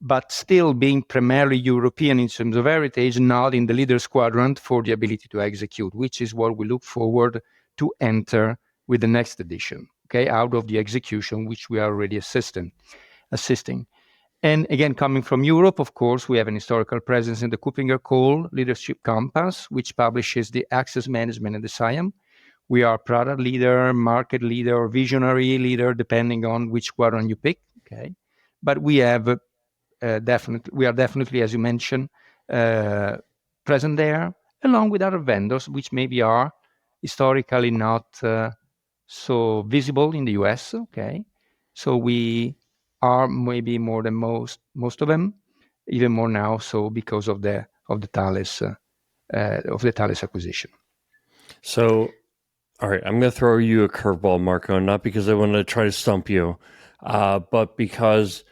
but still being primarily European in terms of heritage, not in the leaders quadrant for the ability to execute, which is what we look forward to enter with the next edition, okay, out of the execution, which we are already assisting. And again, coming from Europe, of course, we have an historical presence in the KuppingerCole Leadership Compass, which publishes the access management and the SIAM. We are product leader, market leader, or visionary leader, depending on which quadrant you pick, okay? But we have definitely, as you mentioned, present there, along with other vendors, which maybe are historically not so visible in the US. Okay, so we are maybe more than most of them, even more now. So because of the Thales acquisition. So, all right, I'm going to throw you a curveball, Marco, not because I want to try to stump you, but because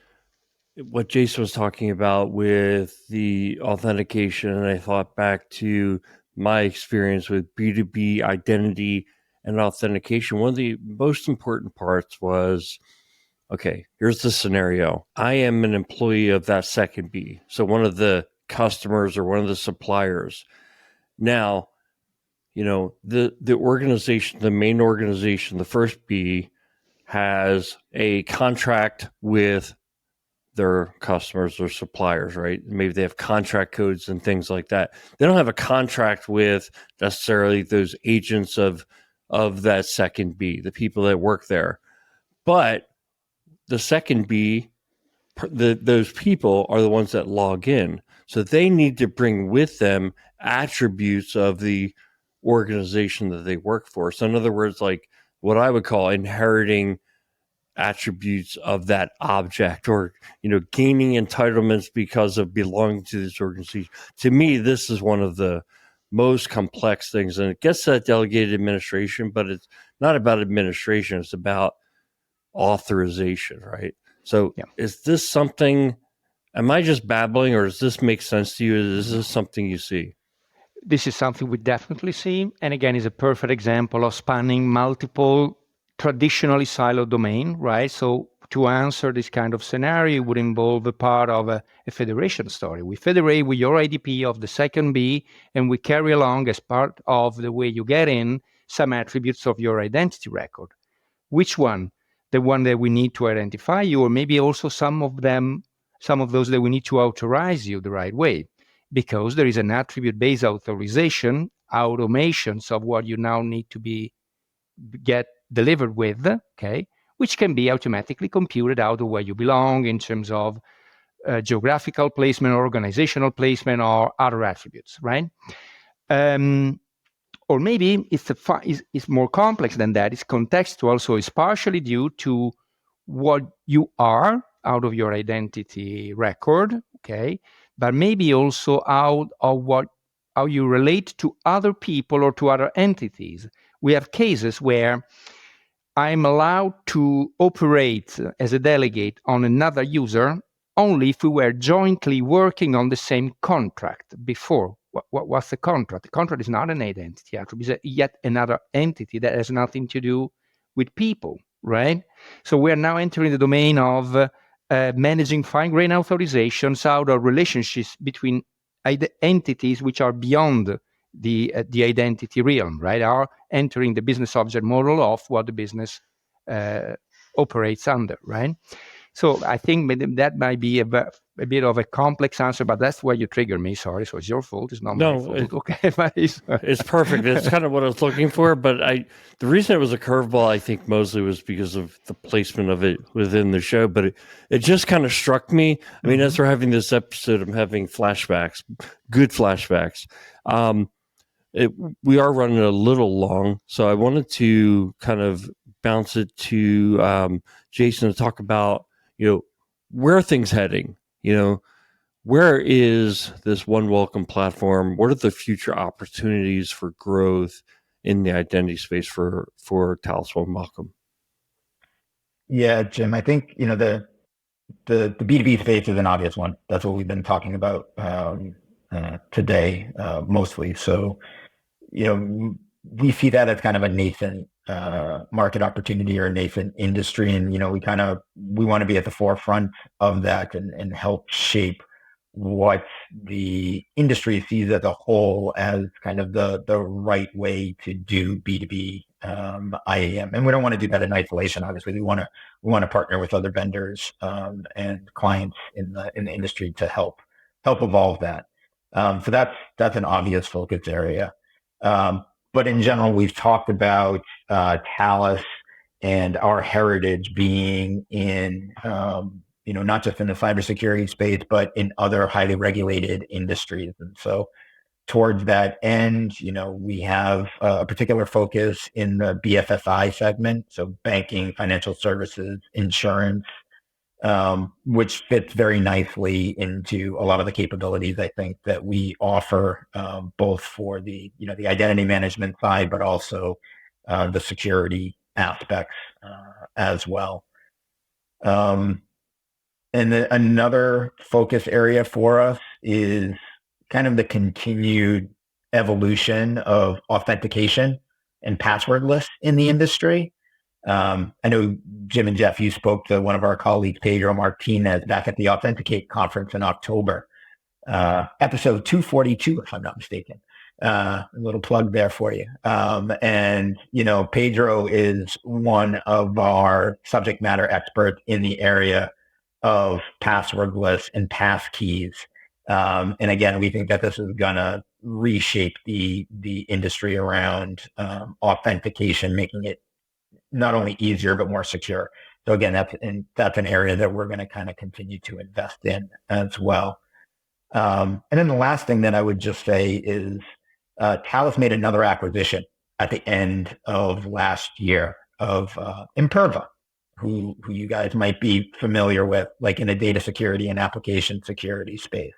what Jason was talking about with the authentication, and I thought back to my experience with B2B identity and authentication. One of the most important parts was, okay, here's the scenario. I am an employee of that second B, so one of the customers or one of the suppliers. Now, you know, the organization, the main organization, the first B, has a contract with their customers or suppliers, right? Maybe they have contract codes and things like that. They don't have a contract with necessarily those agents of that second B, the people that work there. But the second B, those people are the ones that log in. So they need to bring with them attributes of the organization that they work for. So in other words, like what I would call inheriting attributes of that object, or, you know, gaining entitlements because of belonging to this organization. To me, this is one of the most complex things, and it gets that delegated administration, but it's not about administration, it's about authorization, right? So Is this something, am I just babbling, or does this make sense to you? Is this something you see? This is something we definitely see, and again, is a perfect example of spanning multiple traditionally siloed domain, right? So to answer this kind of scenario would involve a part of a federation story. We federate with your IDP of the second B, and we carry along as part of the way you get in some attributes of your identity record. Which one? The one that we need to identify you, or maybe also some of those that we need to authorize you the right way, because there is an attribute-based authorization, automations of what you now need to get delivered with, okay, which can be automatically computed out of where you belong in terms of geographical placement, organizational placement, or other attributes, right? Or maybe it's more complex than that. It's contextual, so it's partially due to what you are out of your identity record, okay, but maybe also out of how you relate to other people or to other entities. We have cases where I'm allowed to operate as a delegate on another user only if we were jointly working on the same contract before. What's the contract? The contract is not an identity attribute, it's yet another entity that has nothing to do with people, right? So we are now entering the domain of managing fine-grained authorizations out of relationships between entities which are beyond the identity realm, right? Are entering the business object model of what the business operates under, right? So I think that might be a bit of a complex answer, but that's where you trigger me. Sorry, so it's your fault. It's not my fault. Okay, but it's perfect. It's kind of what I was looking for. But the reason it was a curveball, I think, mostly was because of the placement of it within the show. But it just kind of struck me. I mean, as we're having this episode, I'm having flashbacks, good flashbacks. we are running a little long, so I wanted to kind of bounce it to Jason to talk about, where are things heading? Where is this OneWelcome platform? What are the future opportunities for growth in the identity space for Thales OneWelcome? Yeah, Jim, I think, the B2B space is an obvious one. That's what we've been talking about today, mostly. So, we see that as kind of a nascent market opportunity or a nascent industry. And, we want to be at the forefront of that and help shape what the industry sees as a whole as kind of the right way to do B2B IAM. And we don't want to do that in isolation. Obviously, we want to partner with other vendors and clients in the industry to help evolve that. So that's an obvious focus area. But in general, we've talked about Thales and our heritage being in not just in the cybersecurity space, but in other highly regulated industries. And so towards that end, we have a particular focus in the BFSI segment, so banking, financial services, insurance, which fits very nicely into a lot of the capabilities I think that we offer, both for the identity management side, but also the security aspects as well. And another focus area for us is kind of the continued evolution of authentication and passwordless in the industry. I know Jim and Jeff, you spoke to one of our colleagues, Pedro Martinez, back at the Authenticate conference in October, episode 242, if I'm not mistaken. A little plug there for you. And Pedro is one of our subject matter experts in the area of passwordless and pass keys. And again, we think that this is going to reshape the industry around authentication, making it not only easier, but more secure. So again, that's an area that we're going to kind of continue to invest in as well. And then the last thing that I would just say is Thales made another acquisition at the end of last year of Imperva, who you guys might be familiar with, like in the data security and application security space.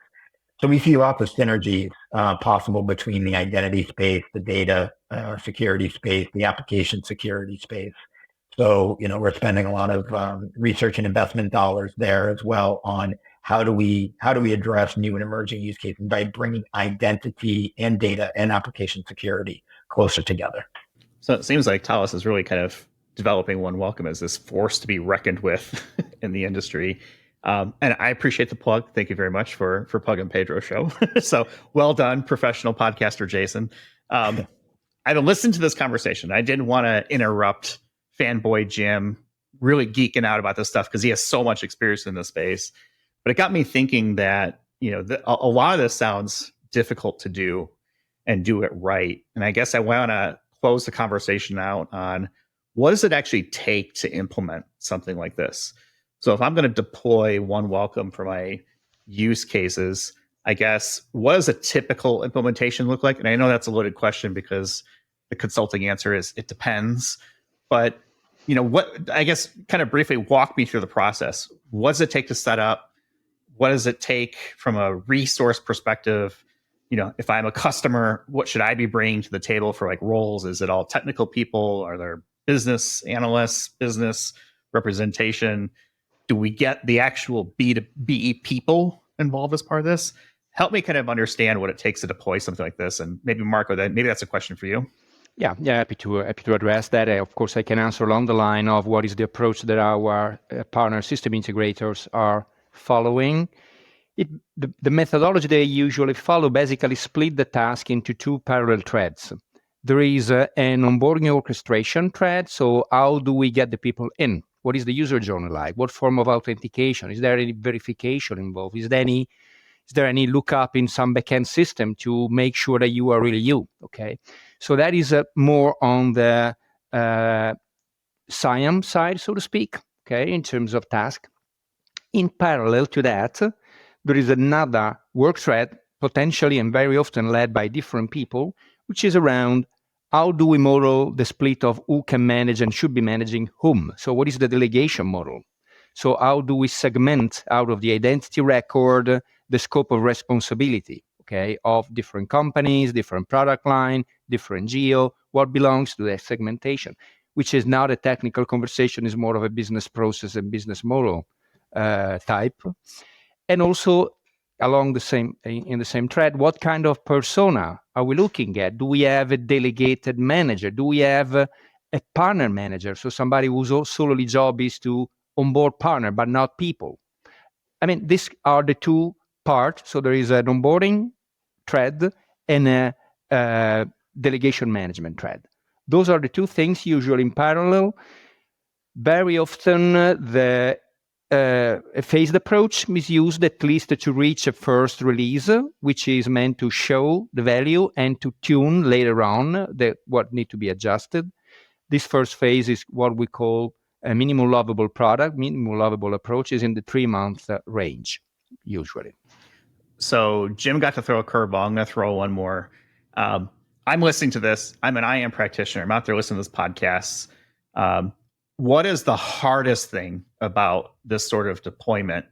So we see lots of synergies possible between the identity space, the data security space, the application security space. So, we're spending a lot of research and investment dollars there as well on how do we address new and emerging use cases by bringing identity and data and application security closer together. So it seems like Thales is really kind of developing OneWelcome as this force to be reckoned with in the industry. And I appreciate the plug. Thank you very much for plugging Pedro's show. So well done, professional podcaster Jason. I've listened to this conversation. I didn't want to interrupt fanboy Jim really geeking out about this stuff because he has so much experience in this space. But it got me thinking that, a lot of this sounds difficult to do and do it right. And I guess I want to close the conversation out on what does it actually take to implement something like this? So if I'm going to deploy OneWelcome for my use cases, I guess, what does a typical implementation look like? And I know that's a loaded question because the consulting answer is it depends. But, what, I guess, kind of briefly walk me through the process. What does it take to set up? What does it take from a resource perspective? If I'm a customer, what should I be bringing to the table for like roles? Is it all technical people? Are there business analysts, business representation? Do we get the actual B2B people involved as part of this? Help me kind of understand what it takes to deploy something like this. And maybe Marco, maybe that's a question for you. Yeah, happy to address that. Of course, I can answer along the line of what is the approach that our partner system integrators are following. The methodology they usually follow basically split the task into two parallel threads. There is an onboarding orchestration thread. So how do we get the people in? What is the user journey like? What form of authentication? Is there any verification involved? Is there any lookup in some backend system to make sure that you are really you? Okay, so that is more on the SIAM side, so to speak. Okay, in terms of task. In parallel to that, there is another work thread, potentially and very often led by different people, which is around how do we model the split of who can manage and should be managing whom? So what is the delegation model? So how do we segment out of the identity record the scope of responsibility, okay, of different companies, different product line, different geo, what belongs to that segmentation, which is not a technical conversation, is more of a business process and business model type. And also in the same thread, what kind of persona are we looking at? Do we have a delegated manager? Do we have a partner manager? So somebody whose solely job is to onboard partner, but not people. I mean, these are the two parts. So there is an onboarding thread and a delegation management thread. Those are the two things usually in parallel. Very often the a phased approach is used at least to reach a first release, which is meant to show the value and to tune later on what need to be adjusted. This first phase is what we call a minimum lovable product. Minimum lovable approach is in the 3-month range, usually. So Jim got to throw a curveball. I'm going to throw one more. I'm listening to this. I'm an IAM practitioner. I'm out there listening to this podcast. What is the hardest thing about this sort of deployment?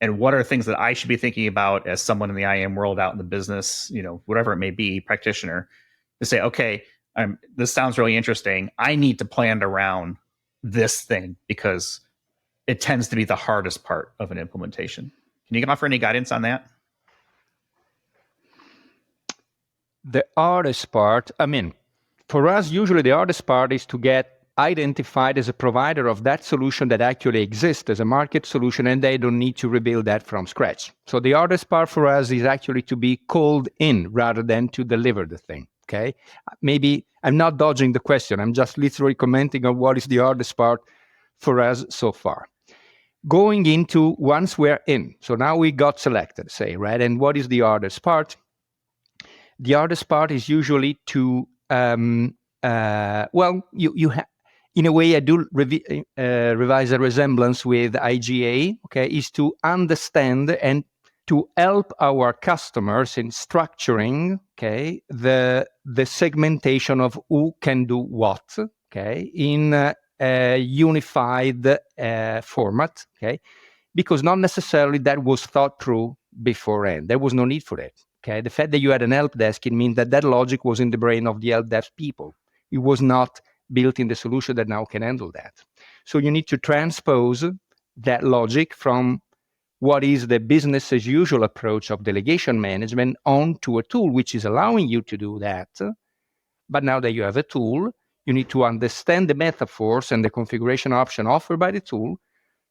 And what are things that I should be thinking about as someone in the IAM world out in the business, whatever it may be, practitioner, to say, okay, this sounds really interesting. I need to plan around this thing because it tends to be the hardest part of an implementation. Can you offer any guidance on that? The hardest part, for us, usually the hardest part is to get identified as a provider of that solution that actually exists as a market solution, and they don't need to rebuild that from scratch. So the hardest part for us is actually to be called in rather than to deliver the thing, okay? Maybe I'm not dodging the question. I'm just literally commenting on what is the hardest part for us so far. Going into once we're in, so now we got selected, say, right? And what is the hardest part? The hardest part is usually to, you have, in a way, I do revise a resemblance with IGA, okay, is to understand and to help our customers in structuring, okay, the segmentation of who can do what, okay, in a unified format, okay, because not necessarily that was thought through beforehand. There was no need for it, okay. The fact that you had an help desk, it means that logic was in the brain of the help desk people. It was not built in the solution that now can handle that. So you need to transpose that logic from what is the business as usual approach of delegation management onto a tool which is allowing you to do that. But now that you have a tool, you need to understand the metaphors and the configuration option offered by the tool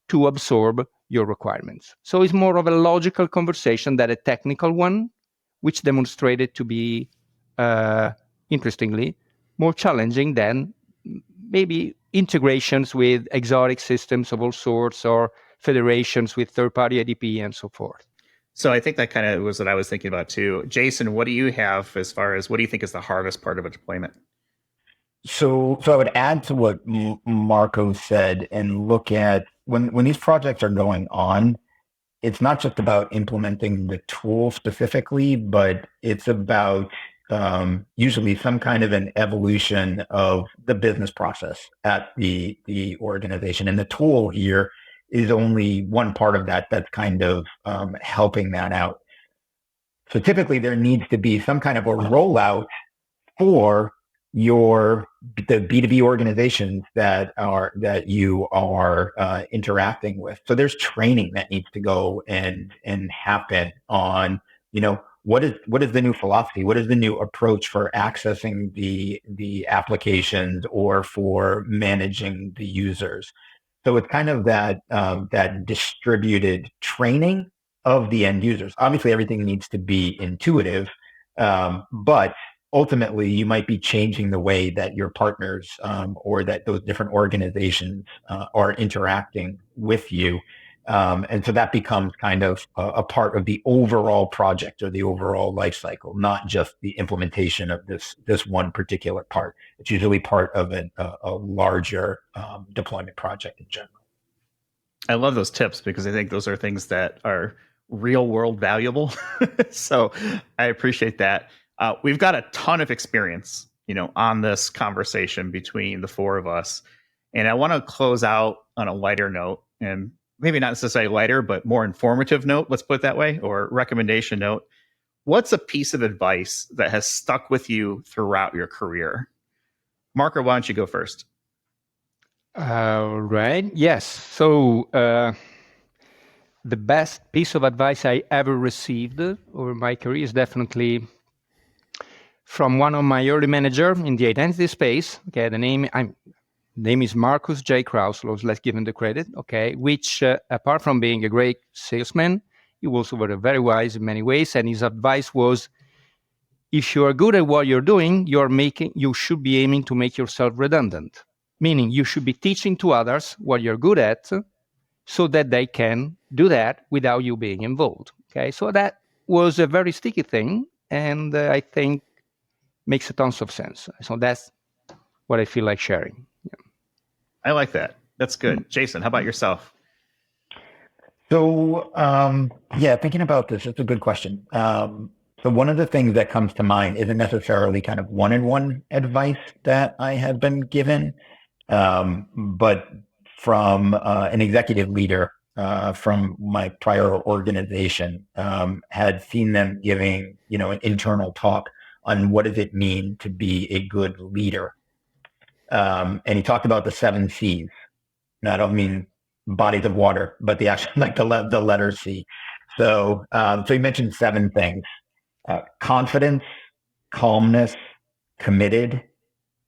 to absorb your requirements. So it's more of a logical conversation than a technical one, which demonstrated to be, interestingly, more challenging than maybe integrations with exotic systems of all sorts or federations with third-party IDP and so forth. So I think that kind of was what I was thinking about too. Jason, what do you have as far as what do you think is the hardest part of a deployment? So I would add to what Marco said and look at when these projects are going on, it's not just about implementing the tool specifically, but it's about usually some kind of an evolution of the business process at the organization. And the tool here is only one part of that that's kind of helping that out. So typically there needs to be some kind of a rollout for the B2B organizations that you are interacting with. So there's training that needs to go and happen on, what is the new philosophy? What is the new approach for accessing the applications or for managing the users? So it's kind of that distributed training of the end users. Obviously, everything needs to be intuitive, but ultimately, you might be changing the way that your partners or that those different organizations are interacting with you. And so that becomes kind of a part of the overall project or the overall life cycle, not just the implementation of this one particular part. It's usually part of a larger deployment project in general. I love those tips because I think those are things that are real world valuable. So I appreciate that. We've got a ton of experience, on this conversation between the four of us. And I want to close out on a lighter note, and maybe not necessarily lighter, but more informative note, let's put it that way, or recommendation note. What's a piece of advice that has stuck with you throughout your career? Marco, why don't you go first? Right. Yes. So the best piece of advice I ever received over my career is definitely from one of my early managers in the identity space. Okay, the name is Marcus J. Kraus. Let's give him the credit. Okay, which apart from being a great salesman, he was very wise in many ways. And his advice was, if you are good at what you're doing, you should be aiming to make yourself redundant. Meaning you should be teaching to others what you're good at so that they can do that without you being involved. Okay, so that was a very sticky thing, and I think makes a tons of sense. So that's what I feel like sharing. I like that. That's good. Jason, how about yourself? So, thinking about this, it's a good question. So one of the things that comes to mind isn't necessarily kind of one-on-one advice that I have been given, but from an executive leader from my prior organization, had seen them giving, an internal talk on what does it mean to be a good leader. And he talked about the 7 C's. And I don't mean bodies of water, but the actual, like the letter C. So he mentioned 7 things: confidence, calmness, committed,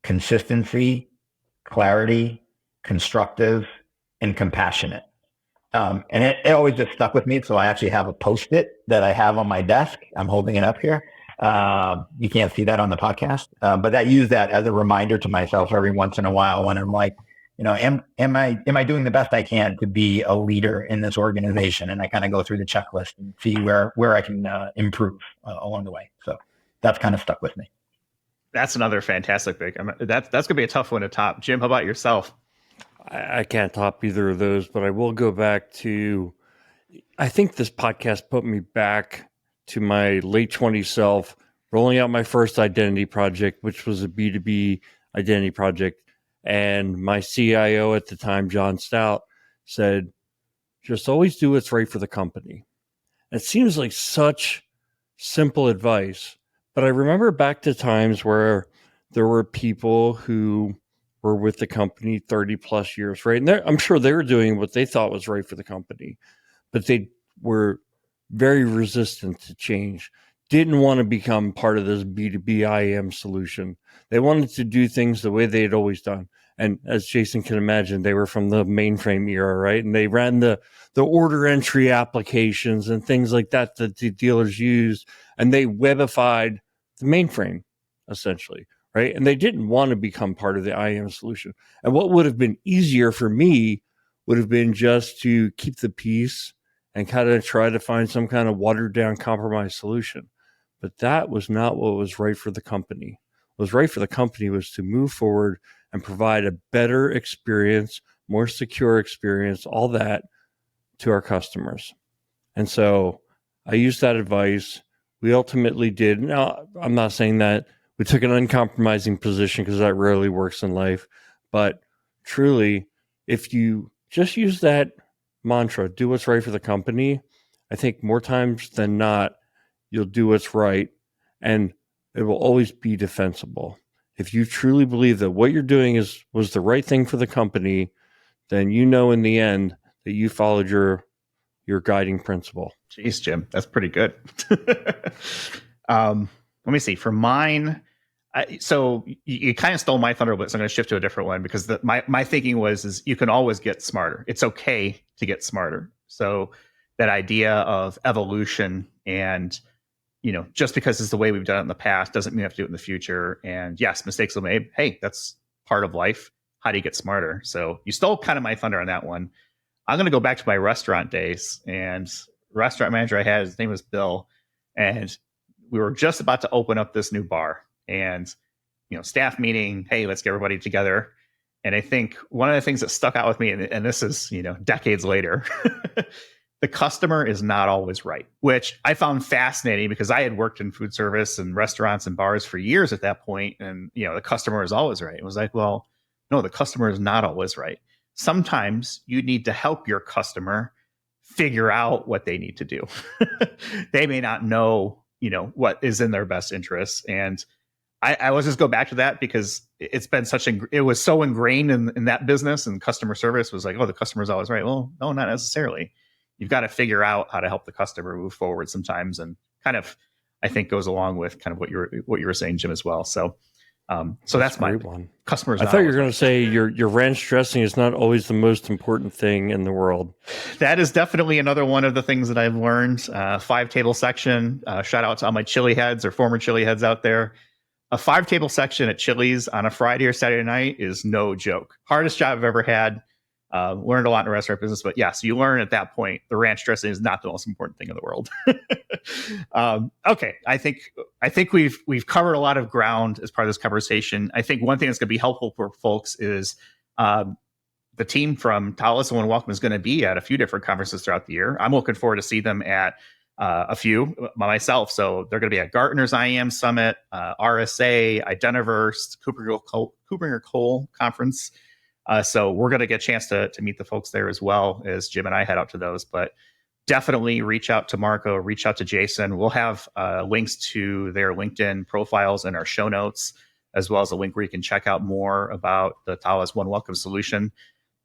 consistency, clarity, constructive, and compassionate. And it always just stuck with me. So I actually have a Post-it that I have on my desk. I'm holding it up here. You can't see that on the podcast, but I use that as a reminder to myself every once in a while when I'm like, am I doing the best I can to be a leader in this organization? And I kind of go through the checklist and see where I can improve along the way. So that's kind of stuck with me. That's another fantastic pick. That's going to be a tough one to top. Jim, how about yourself? I can't top either of those, but I will go back to, I think this podcast put me back to my late 20s self, rolling out my first identity project, which was a B2B identity project. And my CIO at the time, John Stout, said, just always do what's right for the company. It seems like such simple advice, but I remember back to times where there were people who were with the company 30 plus years, right? And I'm sure they were doing what they thought was right for the company, but they were very resistant to change, didn't want to become part of this B2B IAM solution. They wanted to do things the way they had always done. And as Jason can imagine, they were from the mainframe era, right? And they ran the order entry applications and things like that the dealers used, and they webified the mainframe, essentially, right? And they didn't want to become part of the IAM solution. And what would have been easier for me would have been just to keep the peace and kind of try to find some kind of watered down compromise solution. But that was not what was right for the company. What was right for the company was to move forward and provide a better experience, more secure experience, all that to our customers. And so I used that advice. We ultimately did. Now, I'm not saying that we took an uncompromising position because that rarely works in life. But truly, if you just use that mantra, do what's right for the company, I think more times than not, you'll do what's right, and it will always be defensible. If you truly believe that what you're doing was the right thing for the company, then in the end that you followed your guiding principle. Jeez, Jim, that's pretty good. Let me see. For mine, so you kind of stole my thunder, but so I'm going to shift to a different one because my thinking is you can always get smarter. It's okay to get smarter. So that idea of evolution and just because it's the way we've done it in the past doesn't mean we have to do it in the future. And yes, mistakes will be made. Hey, that's part of life. How do you get smarter? So you stole kind of my thunder on that one. I'm going to go back to my restaurant days, and restaurant manager I had, his name was Bill, and we were just about to open up this new bar, and staff meeting. Hey, let's get everybody together. And I think one of the things that stuck out with me, and this is decades later, the customer is not always right, which I found fascinating because I had worked in food service and restaurants and bars for years at that point. And, the customer is always right. It was like, well, no, the customer is not always right. Sometimes you need to help your customer figure out what they need to do. They may not know, what is in their best interests. And I always just go back to that because it's been it was so ingrained in that business, and customer service was like, oh, the customer's always right. Well, no, not necessarily. You've got to figure out how to help the customer move forward sometimes, and kind of, I think, goes along with kind of what you were saying, Jim, as well. So that's my one. Customers. I thought you were going to say your ranch dressing is not always the most important thing in the world. That is definitely another one of the things that I've learned. 5-table section. Shout out to all my chili heads or former chili heads out there. A 5-table section at Chili's on a Friday or Saturday night is no joke. Hardest job I've ever had. Learned a lot in the restaurant business, but yeah, so you learn at that point the ranch dressing is not the most important thing in the world. Okay, I think we've covered a lot of ground as part of this conversation. I think one thing that's going to be helpful for folks is the team from Thales and OneWelcome is going to be at a few different conferences throughout the year. I'm looking forward to see them at a few myself. So they're going to be at Gartner's IAM Summit, RSA, Identiverse, Cooper Cole Conference. So we're going to get a chance to meet the folks there as well as Jim and I head out to those. But definitely reach out to Marco, reach out to Jason. We'll have links to their LinkedIn profiles in our show notes, as well as a link where you can check out more about the Thales OneWelcome solution.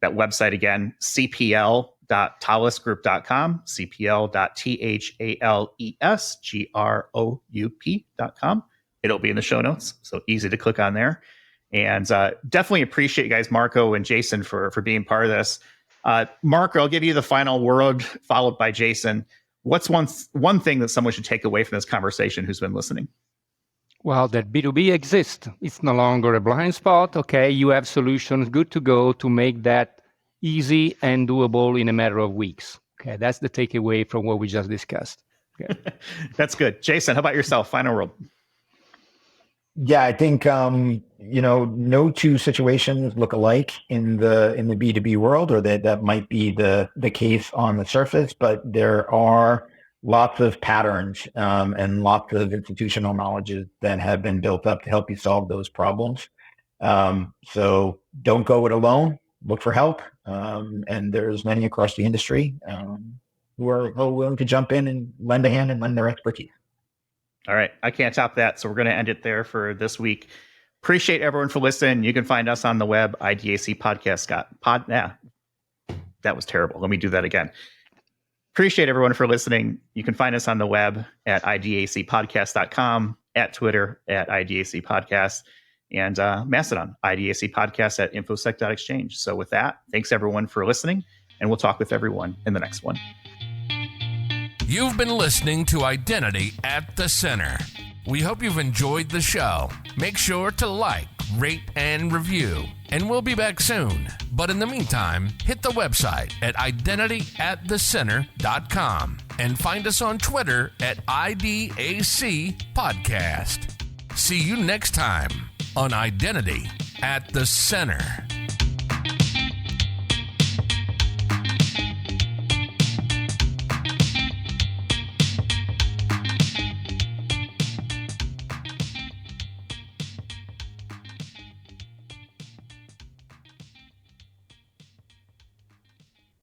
That website again, cpl.thalesgroup.com, cpl.thalesgroup.com. It'll be in the show notes, so easy to click on there. And definitely appreciate you guys, Marco and Jason, for being part of this. Marco, I'll give you the final word, followed by Jason. What's one thing that someone should take away from this conversation who's been listening? Well, that B2B exists. It's no longer a blind spot. Okay, you have solutions good to go to make that easy and doable in a matter of weeks. Okay, that's the takeaway from what we just discussed. Okay. That's good. Jason, how about yourself? Final word. Yeah, I think no two situations look alike in the B2B world, or that might be the case on the surface, but there are lots of patterns and lots of institutional knowledges that have been built up to help you solve those problems. So don't go it alone. Look for help, and there's many across the industry who are willing to jump in and lend a hand and lend their expertise. All right. I can't top that. So we're going to end it there for this week. Appreciate everyone for listening. You can find us on the web, IDAC Podcast. That was terrible. Let me do that again. Appreciate everyone for listening. You can find us on the web at idacpodcast.com, at Twitter at IDAC Podcast, and Mastodon, IDAC Podcast at infosec.exchange. So with that, thanks everyone for listening, and we'll talk with everyone in the next one. You've been listening to Identity at the Center. We hope you've enjoyed the show. Make sure to like, rate, and review. And we'll be back soon. But in the meantime, hit the website at identityatthecenter.com and find us on Twitter at IDAC Podcast. See you next time on Identity at the Center.